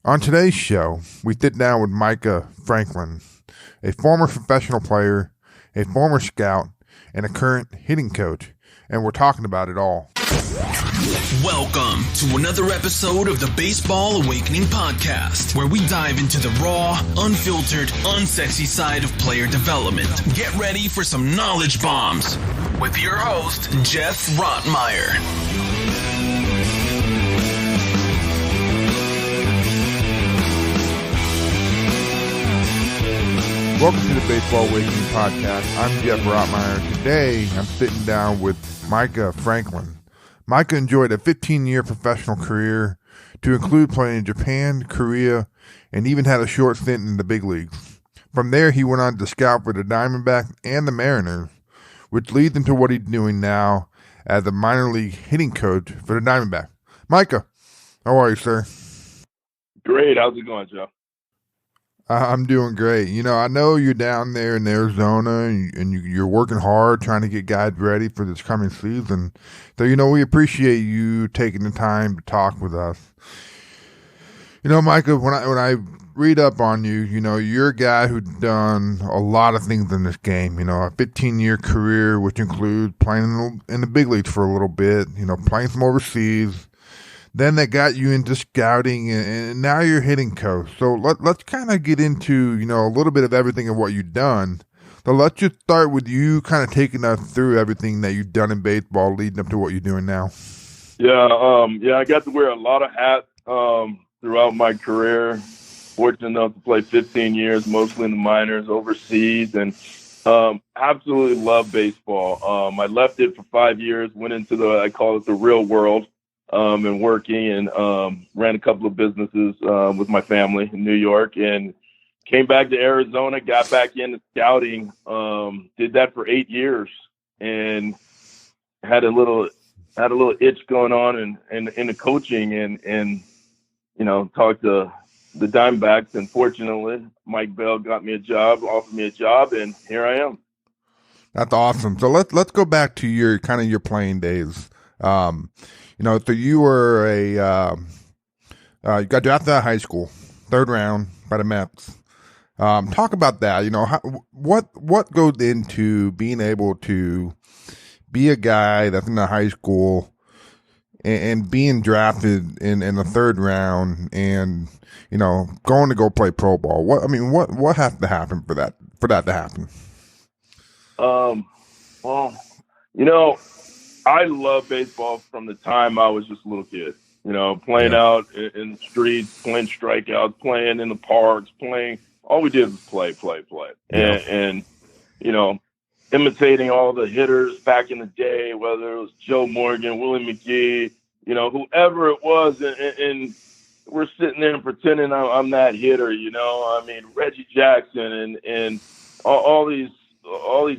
On today's show, we sit down with Micah Franklin, a former professional player, a former scout, and a current hitting coach, and we're talking about it all. Welcome to another episode of the Baseball Awakening Podcast, where we dive into the raw, unfiltered, unsexy side of player development. Get ready for some knowledge bombs with your host, Geoff Rottmayer. Welcome to the Baseball Awakening Podcast. I'm Geoff Rottmayer. Today, I'm sitting down with Micah Franklin. Micah enjoyed a 15-year professional career to include playing in Japan, Korea, and even had a short stint in the big leagues. From there, he went on to scout for the Diamondbacks and the Mariners, which leads him to what he's doing now as a minor league hitting coach for the Diamondbacks. Micah, how are you, sir? Great. How's it going, Joe? I'm doing great. You know, I know you're down there in Arizona and you're working hard trying to get guys ready for this coming season. So, you know, we appreciate you taking the time to talk with us. You know, Micah, when I read up on you, you know, you're a guy who's done a lot of things in this game. You know, a 15-year career, which includes playing in the big leagues for a little bit, you know, playing some overseas. Then that got you into scouting, and now you're hitting coach. So let's kind of get into, you know, a little bit of everything of what you've done. So let's just start with you kind of taking us through everything that you've done in baseball leading up to what you're doing now. Yeah, I got to wear a lot of hats throughout my career. Fortunate enough to play 15 years, mostly in the minors, overseas, and absolutely love baseball. I left it for 5 years, went into I call it the real world. And working and ran a couple of businesses with my family in New York, and came back to Arizona, got back into scouting, did that for 8 years, and had a little itch going on in the coaching, and you know, talked to the Diamondbacks, and fortunately Mike Bell offered me a job, and here I am. That's awesome. So let's go back to your playing days. You know, so you were you got drafted out of high school, third round by the Mets. Talk about that. You know, what goes into being able to be a guy that's in the high school and being drafted in the third round, and you know, going to go play pro ball. What has to happen for that to happen? Well, you know, I love baseball from the time I was just a little kid, you know, playing out in the streets, playing strikeouts, playing in the parks, all we did was play. And, you know, imitating all the hitters back in the day, whether it was Joe Morgan, Willie McGee, you know, whoever it was. And we're sitting there and pretending I'm that hitter, you know, I mean, Reggie Jackson and all these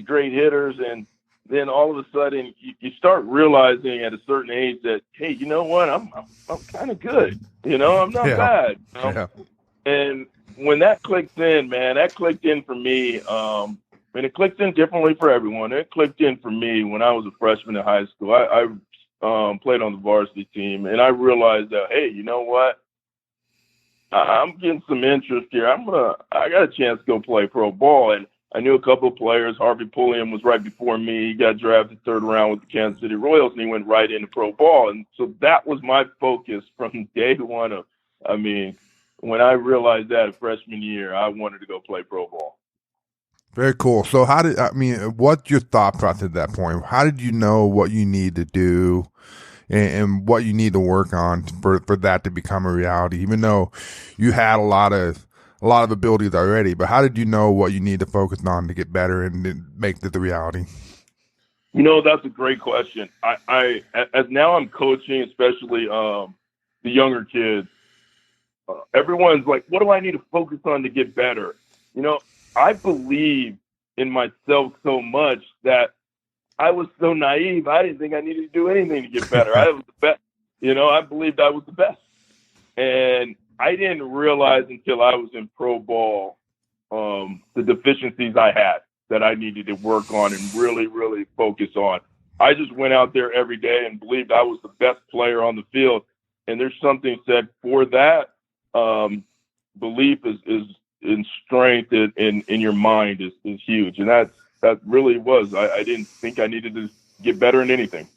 great hitters. And then all of a sudden you start realizing at a certain age that, hey, you know what? I'm kind of good. You know, I'm not bad. You know? Yeah. And when that clicked in, man, that clicked in for me. And it clicked in differently for everyone. It clicked in for me when I was a freshman in high school. I played on the varsity team, and I realized that, hey, you know what? I'm getting some interest here. I got a chance to go play pro ball. And I knew a couple of players. Harvey Pulliam was right before me. He got drafted third round with the Kansas City Royals, and he went right into pro ball. And so that was my focus from day one. When I realized that freshman year, I wanted to go play pro ball. Very cool. So what's your thought process at that point? How did you know what you need to do and what you need to work on for that to become a reality, even though you had a lot of abilities already, but how did you know what you need to focus on to get better and make it the reality? You know, that's a great question. I as now I'm coaching, especially the younger kids, everyone's like, what do I need to focus on to get better? You know, I believe in myself so much that I was so naive. I didn't think I needed to do anything to get better. I was the best. You know, I believed I was the best. And I didn't realize until I was in pro ball the deficiencies I had that I needed to work on and really, really focus on. I just went out there every day and believed I was the best player on the field. And there's something said for that. belief is in strength in your mind is huge. And that really was. I didn't think I needed to get better in anything.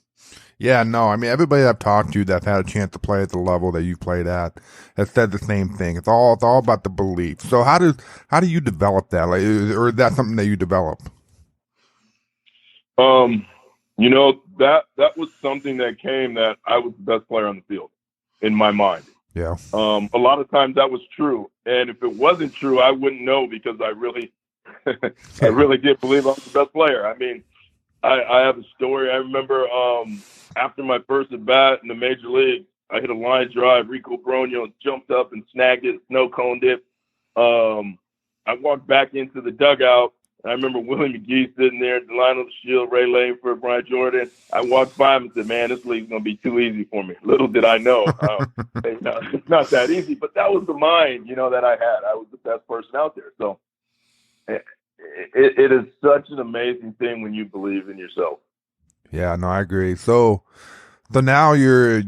Yeah, no, I mean, everybody I've talked to that's had a chance to play at the level that you've played at has said the same thing. It's all about the belief. So how do you develop that? Like, or is that something that you develop? That was something that came that I was the best player on the field in my mind. Yeah. A lot of times that was true. And if it wasn't true, I wouldn't know because I really, I really did believe I was the best player. I mean, I have a story. I remember after my first at bat in the major league, I hit a line drive. Rico Bronio jumped up and snagged it, snow coned it. I walked back into the dugout. I remember Willie McGee sitting there, Delano the Shield, Ray Langford, Brian Jordan. I walked by him and said, "Man, this league's going to be too easy for me." Little did I know, it's not that easy. But that was the mind, that I had. I was the best person out there. So it is such an amazing thing when you believe in yourself. Yeah, no, I agree. So now you're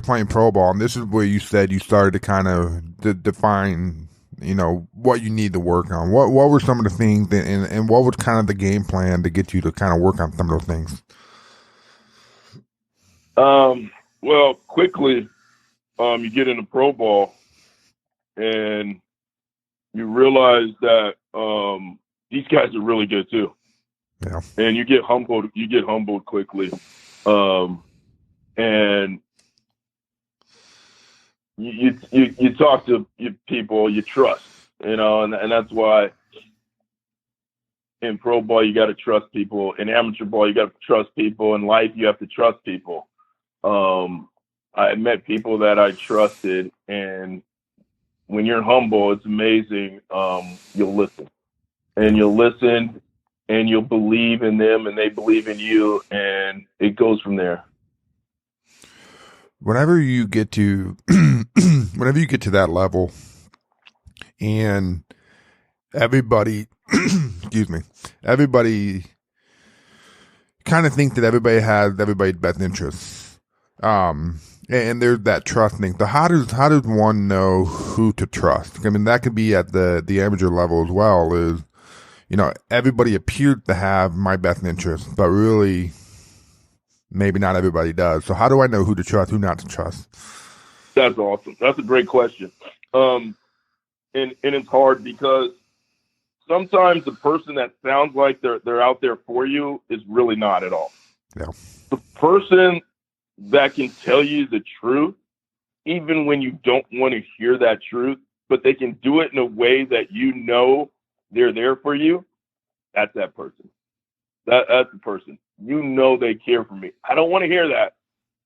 playing pro ball, and this is where you said you started to kind of define, what you need to work on. What were some of the things and what was kind of the game plan to get you to kind of work on some of those things? Well, quickly, you get into pro ball and you realize that these guys are really good too. Yeah. And you get humbled quickly. And you talk to people you trust, and that's why in pro ball you got to trust people. In amateur ball you got to trust people. In life you have to trust people. I met people that I trusted, and when you're humble, it's amazing. You'll listen, and you'll believe in them, and they believe in you, and it goes from there. Whenever you get to that level and everybody excuse me, everybody kind of think that everybody has everybody's best interests, and there's that trust thing. So how does one know who to trust? I mean, that could be at the amateur level as well. Is everybody appears to have my best interests, but really maybe not everybody does. So how do I know who to trust, who not to trust? That's awesome. That's a great question. And it's hard because sometimes the person that sounds like they're out there for you is really not at all. Yeah. The person that can tell you the truth, even when you don't want to hear that truth, but they can do it in a way that they're there for you, that's that person. That's the person. They care for me. I don't want to hear that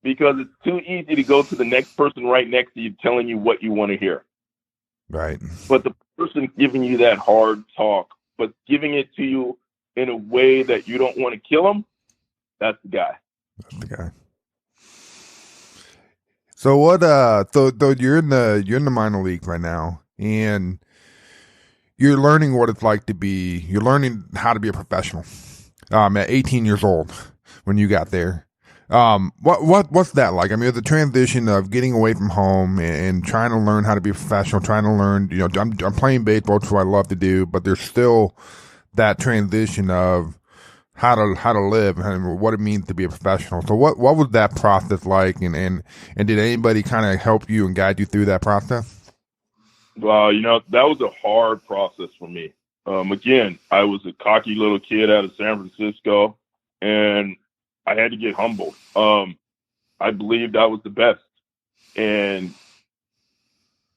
because it's too easy to go to the next person right next to you telling you what you want to hear. Right. But the person giving you that hard talk, but giving it to you in a way that you don't want to kill them, that's the guy. That's the guy. So what? So you're in the minor league right now, and you're learning what it's like to be. You're learning how to be a professional. At 18 years old, when you got there, what's that like? I mean, the transition of getting away from home and trying to learn how to be a professional, trying to learn. I'm playing baseball, which is what I love to do, but there's still that transition of how to live and what it means to be a professional. So what was that process like, and did anybody kind of help you and guide you through that process? Well, that was a hard process for me. Again, I was a cocky little kid out of San Francisco, and I had to get humbled. I believed I was the best, and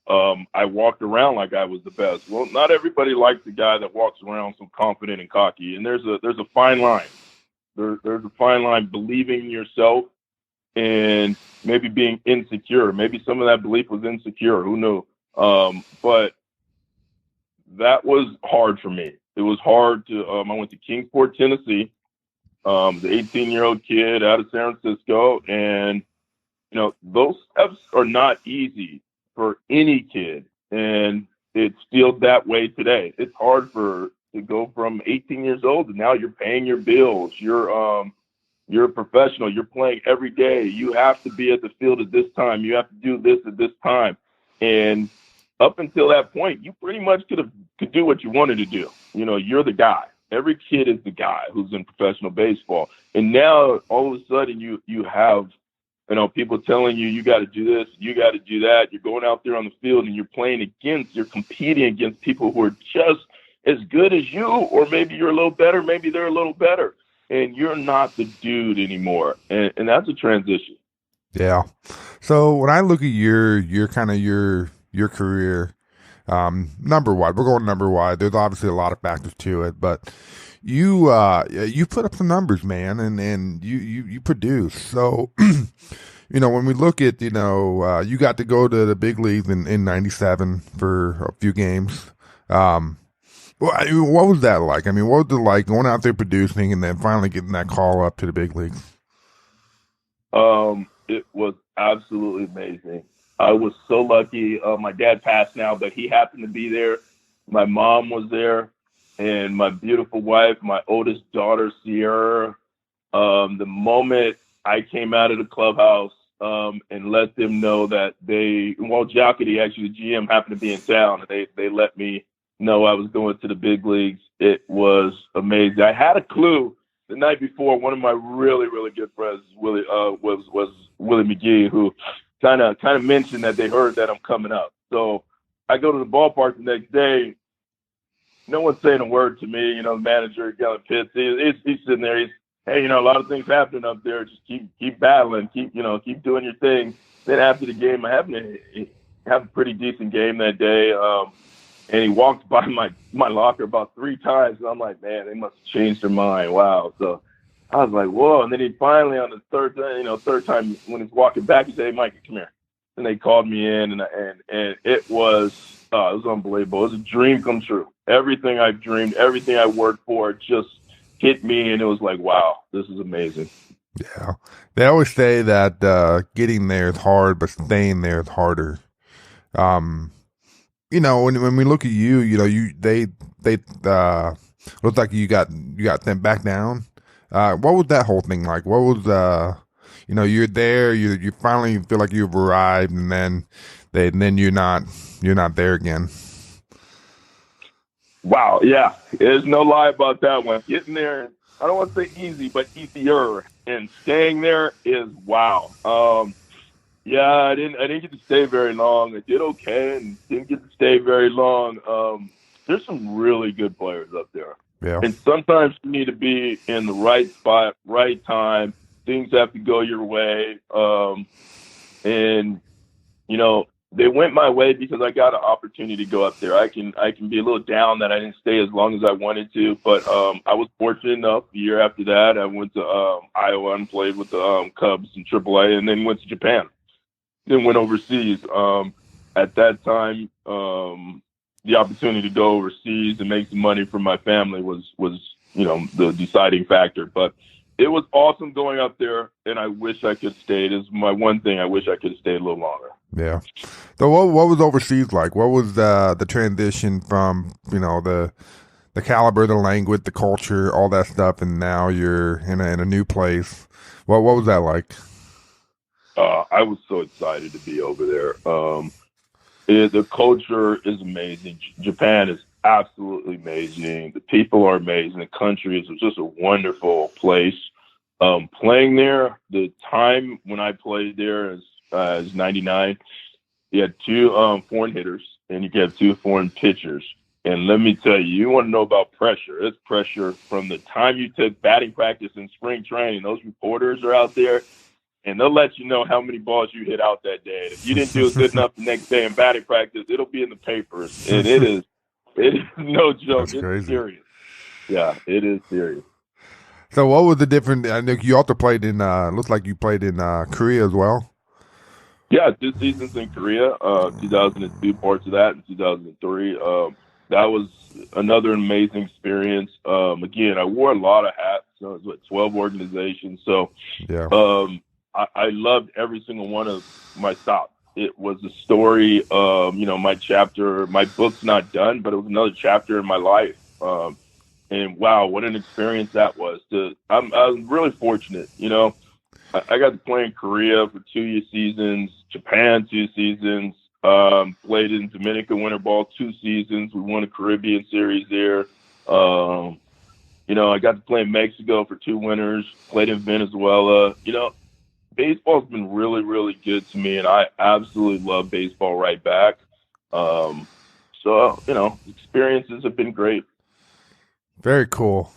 I walked around like I was the best. Well, not everybody likes the guy that walks around so confident and cocky, and there's a fine line. There's a fine line believing in yourself and maybe being insecure. Maybe some of that belief was insecure. Who knew? But that was hard for me. It was hard to, I went to Kingsport, Tennessee, the 18-year-old kid out of San Francisco. And, those steps are not easy for any kid. And it's still that way today. It's hard to go from 18 years old and now you're paying your bills. You're a professional. You're playing every day. You have to be at the field at this time. You have to do this at this time. And up until that point, you pretty much could do what you wanted to do. You're the guy. Every kid is the guy who's in professional baseball. And now all of a sudden you have, people telling you got to do this, you got to do that. You're going out there on the field and you're competing against people who are just as good as you, or maybe you're a little better, maybe they're a little better. And you're not the dude anymore. And that's a transition. Yeah. So when I look at your kind of your career, number wide, we're going number wide. There's obviously a lot of factors to it, but you put up some numbers, man, and you produce. So, when we look at, you got to go to the big leagues in 97 for a few games. What was that like? I mean, what was it like going out there producing and then finally getting that call up to the big leagues? It was absolutely amazing. I was so lucky. My dad passed now, but he happened to be there. My mom was there, and my beautiful wife, my oldest daughter, Sierra. The moment I came out of the clubhouse and let them know that Jockety, actually the GM, happened to be in town, and they let me know I was going to the big leagues. It was amazing. I had a clue the night before. One of my really, really good friends, Willie McGee, who kind of mentioned that they heard that I'm coming up. So I go to the ballpark the next day. No one's saying a word to me. The manager, Galen Pitts, he's sitting there. He's, hey, a lot of things happening up there. Just keep battling. Keep doing your thing. Then after the game, I happened to have a pretty decent game that day. And he walked by my locker about 3 times. And I'm like, man, they must have changed their mind. Wow. So I was like, whoa. And then he finally, on the third time when he's walking back, he said, hey, Micah, come here. And they called me in, and it was unbelievable. It was a dream come true. Everything I've dreamed, everything I worked for just hit me, and it was like, wow, this is amazing. Yeah. They always say that getting there is hard, but staying there is harder. When we look at you, they looked like you got sent back down. What was that whole thing like? What was you're there, you finally feel like you've arrived, and then you're not there again. Wow, yeah, there's no lie about that one. Getting there, I don't want to say easy, but easier, and staying there is wow. Yeah, I didn't get to stay very long. I did okay and didn't get to stay very long. There's some really good players up there. Yeah. And sometimes you need to be in the right spot, right time. Things have to go your way. And they went my way because I got an opportunity to go up there. I can be a little down that I didn't stay as long as I wanted to, but I was fortunate enough. The year after that, I went to Iowa and played with the Cubs in AAA, and then went to Japan. Then went overseas. At that time, the opportunity to go overseas and make some money for my family was the deciding factor. But it was awesome going up there, and I wish I could have stayed. It's my one thing. I wish I could have stayed a little longer. Yeah. So what was overseas like? What was the transition from the caliber, the language, the culture, all that stuff, and now you're in a new place? What was that like? I was so excited to be over there. The culture is amazing. Japan is absolutely amazing. The people are amazing. The country is just a wonderful place. Playing there, the time when I played there is 99. You had 2 foreign hitters, and you have 2 foreign pitchers. And let me tell you want to know about pressure. It's pressure from the time you took batting practice in spring training. Those reporters are out there, and they'll let you know how many balls you hit out that day. And if you didn't do good enough the next day in batting practice, it'll be in the papers. And it is no joke. That's it's crazy. Serious. Yeah, it is serious. So what was the difference? I know you also played in, looks like you played in Korea as well. Yeah, 2 seasons in Korea, 2002, parts of that, in 2003. That was another amazing experience. Again, I wore a lot of hats. So it was 12 organizations. So yeah. I loved every single one of my stops. It was a story of, my chapter. My book's not done, but it was another chapter in my life. And wow, what an experience that was. I was really fortunate. I got to play in Korea for 2 seasons, Japan 2 seasons, Played in Dominican Winter Ball 2 seasons. We won a Caribbean series there. I got to play in Mexico for 2 winters. Played in Venezuela. Baseball's been really, really good to me, and I absolutely love baseball right back. Experiences have been great. Very cool.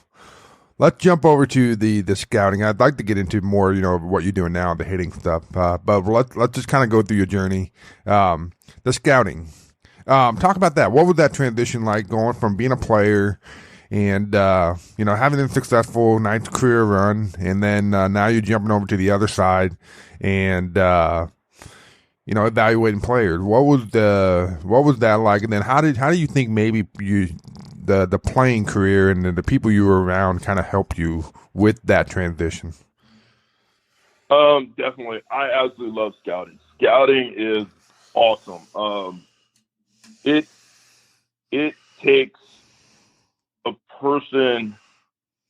Let's jump over to the scouting. I'd like to get into more, what you're doing now, the hitting stuff. But let's just kind of go through your journey. The scouting. Talk about that. What was that transition like, going from being a player and having a successful nice career run, and then now you're jumping over to the other side and evaluating players. What was that like? And then how do you think maybe the playing career and the people you were around kind of helped you with that transition? Definitely. I absolutely love scouting. Scouting is awesome. It takes a person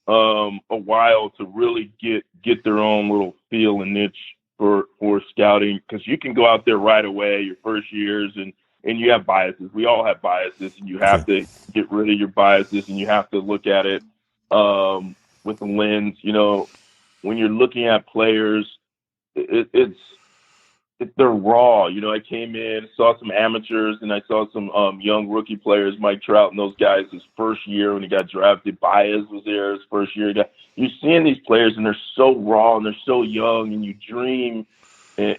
a while to really get their own little feel and niche for scouting, because you can go out there right away your first years and you have biases. We all have biases, and you have to get rid of your biases, and you have to look at it with a lens. When you're looking at players, it's they're raw. I came in, saw some amateurs, and I saw some young rookie players, Mike Trout and those guys, his first year when he got drafted. Baez was there his first year. You're seeing these players, and they're so raw, and they're so young, and you dream, and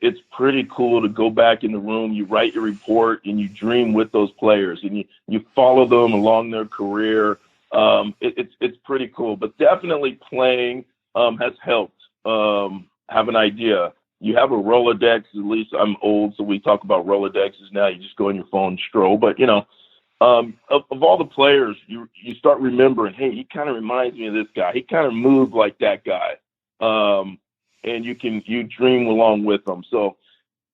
it's pretty cool to go back in the room. You write your report, and you dream with those players, and you follow them along their career. It's pretty cool. But definitely playing has helped have an idea. You have a Rolodex. At least I'm old, so we talk about Rolodexes now. You just go on your phone and stroll. But, of all the players, you start remembering, hey, he kind of reminds me of this guy. He kind of moved like that guy. And you dream along with them. So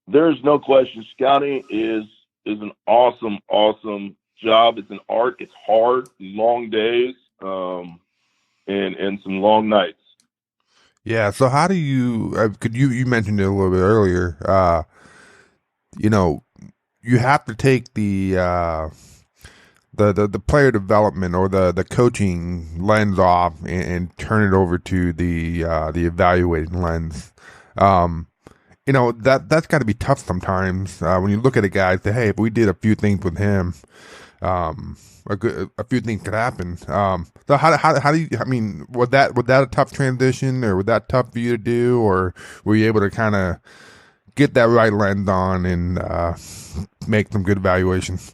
there's no question. Scouting is an awesome, awesome job. It's an art. It's hard, long days, and some long nights. Yeah. So how do you? You mentioned it a little bit earlier. You have to take the player development or the coaching lens off and turn it over to the evaluating lens. That's got to be tough sometimes when you look at a guy and say, hey, if we did a few things with him, a few things could happen. So how do you? I mean, was that a tough transition, or was that tough for you to do, or were you able to kind of get that right lens on and make some good evaluations?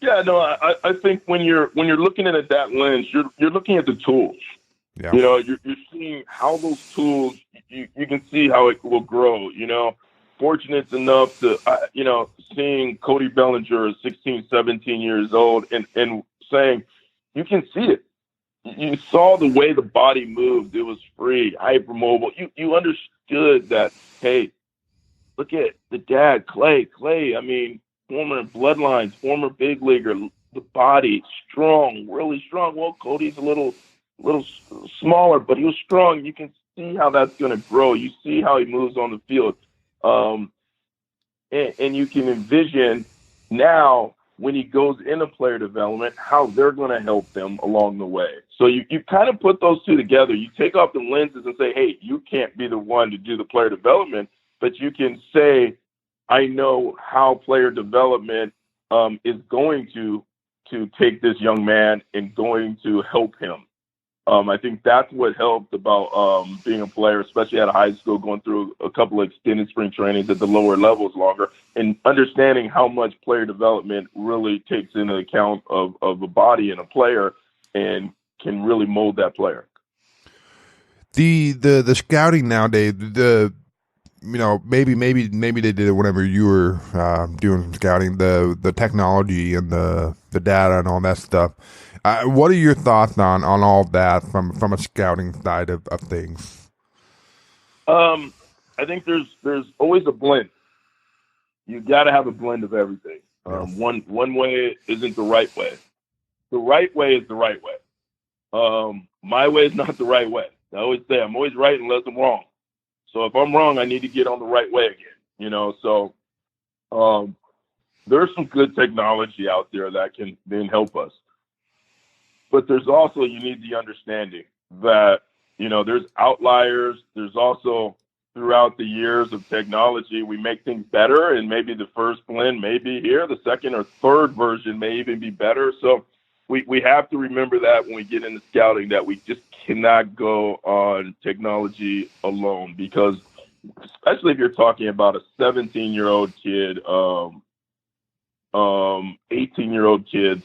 Yeah, no, I think when you're looking at it that lens, you're looking at the tools. Yeah. You're seeing how those tools, you can see how it will grow. Fortunate enough to, seeing Cody Bellinger at 16, 17 years old and saying, you can see it. You saw the way the body moved. It was free, hypermobile. You understood that, hey, look at the dad, Clay. I mean, former bloodlines, former big leaguer, the body, strong, really strong. Well, Cody's a little smaller, but he was strong. You can see how that's going to grow. You see how he moves on the field. And you can envision now when he goes into player development, how they're going to help them along the way. So you kind of put those two together. You take off the lenses and say, hey, you can't be the one to do the player development, but you can say, I know how player development is going to take this young man and going to help him. I think that's what helped about being a player, especially at a high school, going through a couple of extended spring trainings at the lower levels longer, and understanding how much player development really takes into account of a body and a player and can really mold that player. The scouting nowadays, maybe they did it whenever you were doing some scouting, the technology and the data and all that stuff. What are your thoughts on all that from a scouting side of things? I think there's always a blend. You got to have a blend of everything. One way isn't the right way. The right way is the right way. My way is not the right way. I always say I'm always right unless I'm wrong. So if I'm wrong, I need to get on the right way again. So There's some good technology out there that can then help us. But there's also, you need the understanding that, there's outliers. There's also, throughout the years of technology, we make things better, and maybe the first blend may be here, the second or third version may even be better. So we have to remember that when we get into scouting, that we just cannot go on technology alone, because especially if you're talking about a 17-year-old kid, 18-year-old kids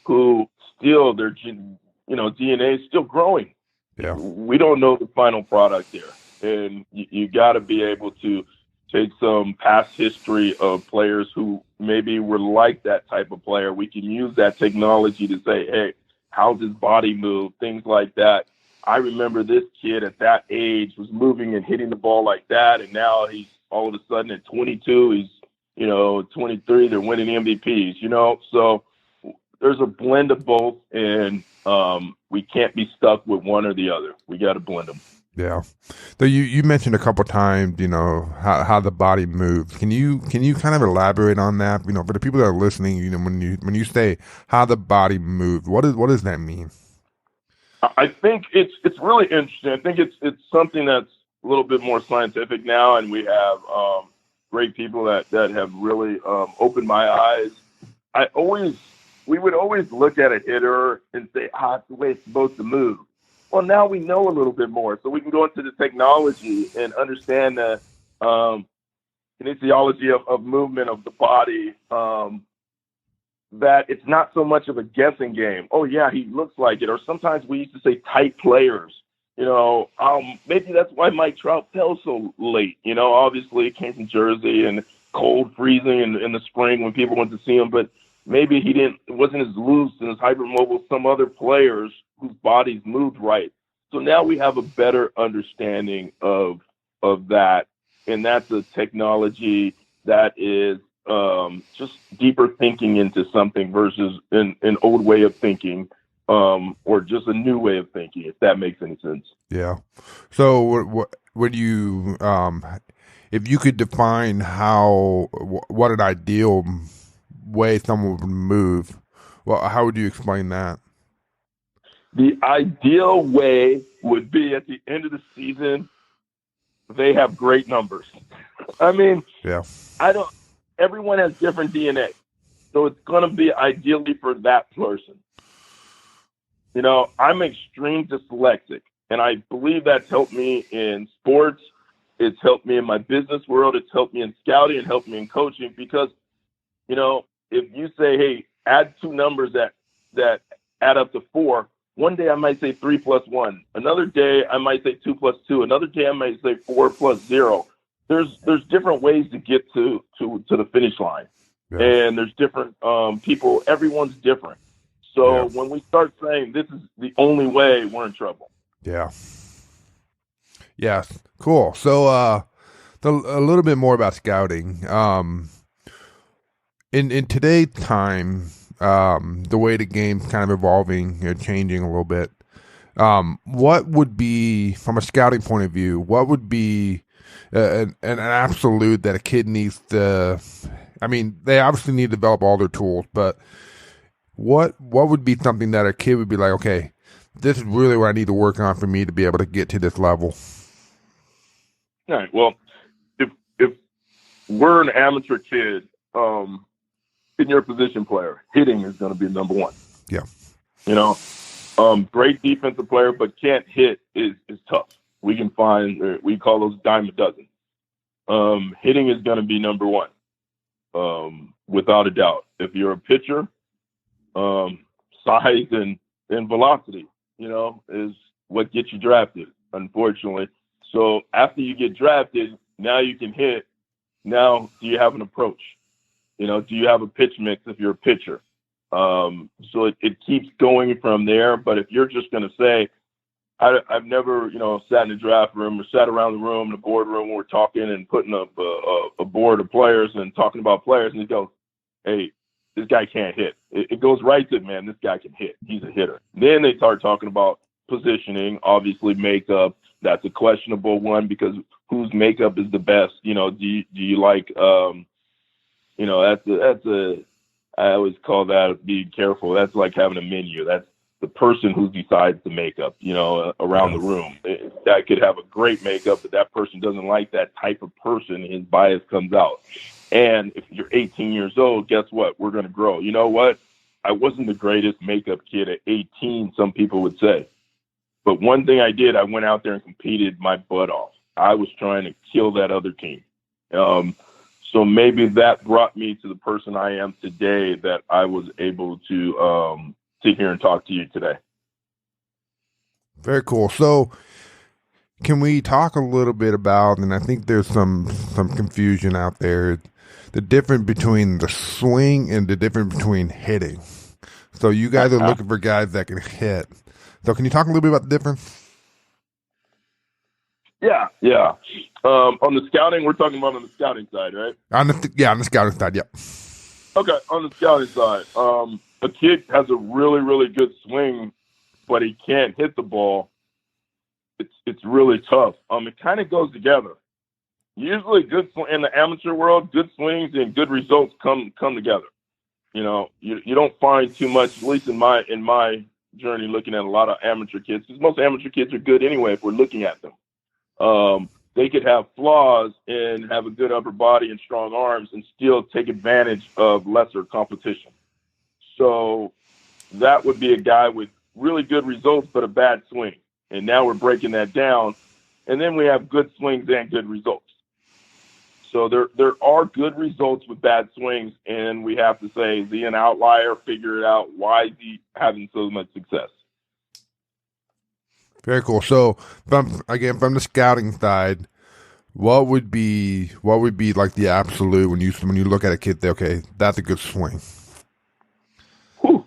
who still, their DNA is still growing. Yeah. We don't know the final product there. And you got to be able to take some past history of players who maybe were like that type of player. We can use that technology to say, hey, how's his body move? Things like that. I remember this kid at that age was moving and hitting the ball like that, and now he's all of a sudden at 22, he's 23, they're winning MVPs, So there's a blend of both, and we can't be stuck with one or the other. We got to blend them. Yeah. So you mentioned a couple times, how the body moves. Can you kind of elaborate on that? For the people that are listening, when you say how the body moves, what does that mean? I think it's really interesting. I think it's something that's a little bit more scientific now, and we have great people that have really opened my eyes. We would always look at a hitter and say, it's the way it's supposed to move. Well, now we know a little bit more, so we can go into the technology and understand the kinesiology of movement of the body, that it's not so much of a guessing game. Oh, yeah, he looks like it. Or sometimes we used to say tight players. Maybe that's why Mike Trout fell so late. Obviously it came from Jersey and cold, freezing in the spring when people went to see him, but maybe it wasn't as loose and as hypermobile as some other players whose bodies moved right. So now we have a better understanding of that, and that's a technology that is just deeper thinking into something versus an old way of thinking, or just a new way of thinking, if that makes any sense. Yeah. So what would you, if you could define what an ideal way someone would move, how would you explain that? The ideal way would be at the end of the season, they have great numbers. I mean, yeah. Everyone has different DNA. So it's going to be ideally for that person. I'm extreme dyslexic, and I believe that's helped me in sports. It's helped me in my business world. It's helped me in scouting and helped me in coaching, because, if you say, hey, add two numbers that add up to 4, one day I might say 3 + 1. Another day I might say 2 + 2. Another day I might say 4 + 0. There's different ways to get to the finish line. Yeah. And there's different people. Everyone's different. So when we start saying this is the only way, we're in trouble. Yeah. Yeah. Cool. So a little bit more about scouting. In today's time, the way the game's kind of evolving, changing a little bit, what would be, from a scouting point of view, what would be an absolute that a kid needs to, they obviously need to develop all their tools, but what would be something that a kid would be like, okay, this is really what I need to work on for me to be able to get to this level? All right. Well, if we're an amateur kid, in your position player, hitting is going to be number one. Yeah. Great defensive player, but can't hit is tough. We can find, we call those dime a dozen. Hitting is going to be number one, without a doubt. If you're a pitcher, size and velocity, is what gets you drafted, unfortunately. So after you get drafted, now you can hit. Now, do you have an approach? Do you have a pitch mix if you're a pitcher? So it keeps going from there. But if you're just going to say, I've never, sat in the draft room or sat around the room, the boardroom, we're talking and putting up a board of players and talking about players, and he goes, hey, this guy can't hit. It goes right to, man, this guy can hit. He's a hitter. Then they start talking about positioning, obviously makeup. That's a questionable one, because whose makeup is the best? Do you like I always call that being careful. That's like having a menu. That's the person who decides the makeup, around the room. That could have a great makeup, but that person doesn't like that type of person. His bias comes out. And if you're 18 years old, guess what? We're going to grow. You know what? I wasn't the greatest makeup kid at 18, some people would say. But one thing I did, I went out there and competed my butt off. I was trying to kill that other team. So maybe that brought me to the person I am today, that I was able to sit here and talk to you today. Very cool. So can we talk a little bit about, and I think there's some confusion out there, the difference between the swing and the difference between hitting. So you guys are looking for guys that can hit. So can you talk a little bit about the difference? Yeah. On the scouting, we're talking about on the scouting side, right? On the scouting side, yep. Okay, on the scouting side, a kid has a really, really good swing, but he can't hit the ball. It's really tough. It kind of goes together. Usually, in the amateur world, good swings and good results come together. You don't find too much, at least in my journey, looking at a lot of amateur kids, because most amateur kids are good anyway if we're looking at them. They could have flaws and have a good upper body and strong arms and still take advantage of lesser competition. So that would be a guy with really good results but a bad swing. And now we're breaking that down. And then we have good swings and good results. So there are good results with bad swings, and we have to say, is he an outlier? Figure it out. Why is he having so much success? Very cool. So from the scouting side, what would be like the absolute when you look at a kid, okay, that's a good swing. Whew.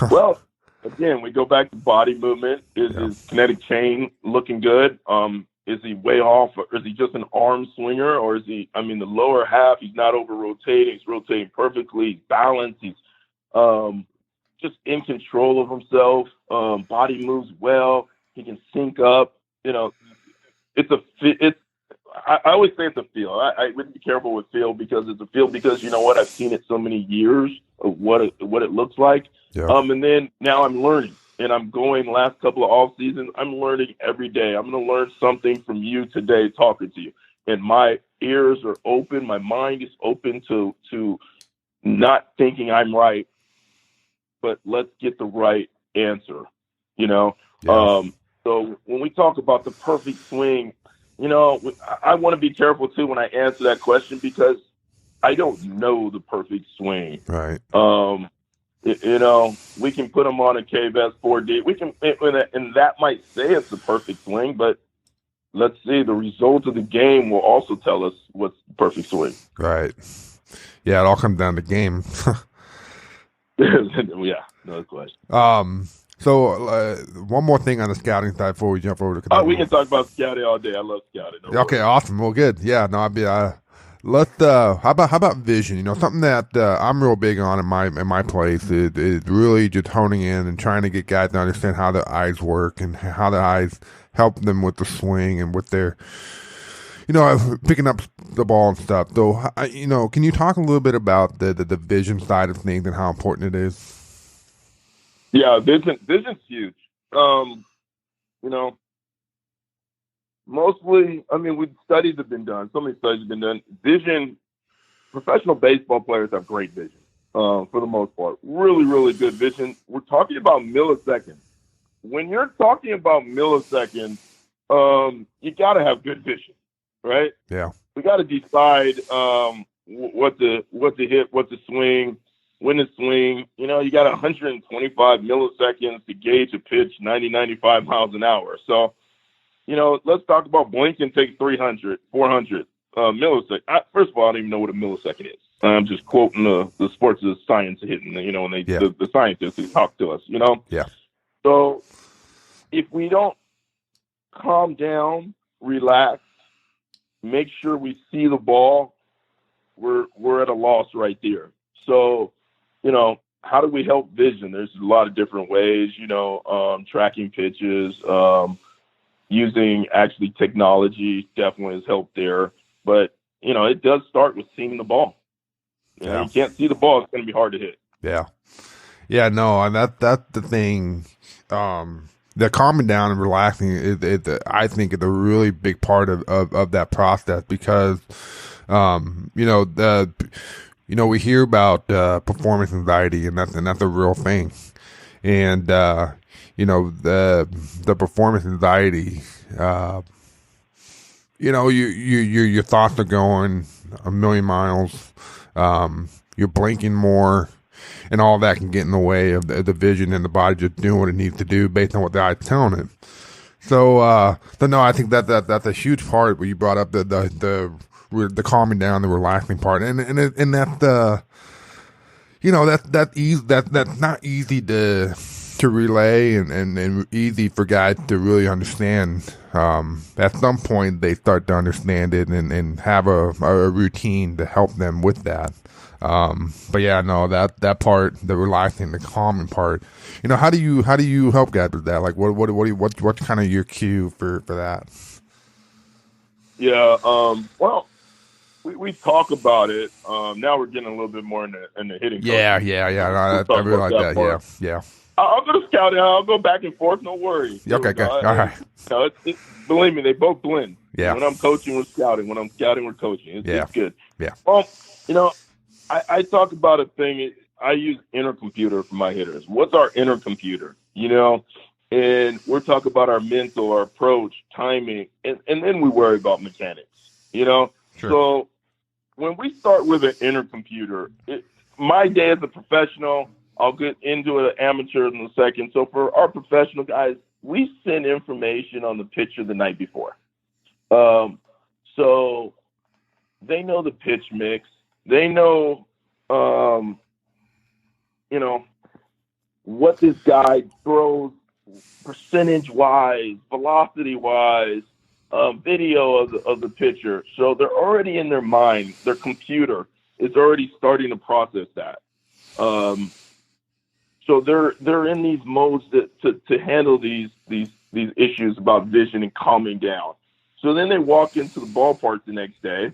Well, again, we go back to body movement. Is his kinetic chain looking good? Is he way off, or is he just an arm swinger, or is he? I mean, the lower half, he's not over rotating. He's rotating perfectly. He's balanced. He's just in control of himself. Body moves well. He can sync up. I always say it's a feel. I would be careful with feel, because it's a feel, because you know what? I've seen it so many years of what it looks like. Yeah. And then now I'm learning, and I'm going last couple of off seasons. I'm learning every day. I'm going to learn something from you today talking to you. And my ears are open. My mind is open to not thinking I'm right, but let's get the right answer, Yeah. So when we talk about the perfect swing, I want to be careful too when I answer that question, because I don't know the perfect swing. Right. We can put them on a KVS 4D. We can, and that might say it's the perfect swing, but let's see, the results of the game will also tell us what's the perfect swing. Right. Yeah, it all comes down to game. Yeah, no question. So one more thing on the scouting side before we jump over to. We can talk about scouting all day. I love scouting. Okay, awesome. Well, good. Yeah, no, I'd be. How about vision? Something that I'm real big on in my place is really just honing in and trying to get guys to understand how their eyes work and how their eyes help them with the swing and with their, picking up the ball and stuff. So, can you talk a little bit about the vision side of things and how important it is? Yeah, vision's huge. Mostly, studies have been done. So many studies have been done. Vision, professional baseball players have great vision, for the most part. Really, really good vision. We're talking about milliseconds. When you're talking about milliseconds, you got to have good vision, right? Yeah. We got to decide what to hit, what to swing, when to swing. You got 125 milliseconds to gauge a pitch 95 miles an hour. So, let's talk about Blinken takes 300, 400 milliseconds. First of all, I don't even know what a millisecond is. I'm just quoting the sports science hitting, when they the scientists who talk to us, Yeah. So if we don't calm down, relax, make sure we see the ball, we're at a loss right there. So, how do we help vision? There's a lot of different ways, tracking pitches, using actually technology definitely has helped there. But, it does start with seeing the ball. You know, you can't see the ball; it's going to be hard to hit. Yeah. Yeah, no, and that's the thing. The calming down and relaxing I think, is a really big part of that process because, we hear about performance anxiety, and that's a real thing, and the performance anxiety, your thoughts are going a million miles, you're blinking more. And all that can get in the way of the vision and the body just doing what it needs to do based on what the eye's telling it. So, no, I think that's a huge part where you brought up the calming down, the relaxing part, and that's that's not easy to relay and easy for guys to really understand. At some point, they start to understand it and have a routine to help them with that. But yeah, no, that part, the relaxing, the calming part, how do you help guys with that? Like, what's kind of your cue for that? Yeah. Well, we talk about it. Now we're getting a little bit more in the hitting. Yeah. No, I realize that. Yeah. I'll go to scouting. I'll go back and forth. No worries. Okay, good. All right. Believe me, they both blend. Yeah. When I'm coaching, we're scouting. When I'm scouting, we're coaching. It's good. Yeah. Well, I talk about a thing. I use inner computer for my hitters. What's our inner computer? And we're talking about our mental, our approach, timing, and then we worry about mechanics. Sure. So when we start with an inner computer, my day as a professional, I'll get into an amateur in a second. So for our professional guys, we send information on the pitcher the night before. So they know the pitch mix. They know, what this guy throws percentage-wise, velocity-wise, video of the pitcher. So they're already in their mind. Their computer is already starting to process that. So they're in these modes to handle these issues about vision and calming down. So then they walk into the ballpark the next day,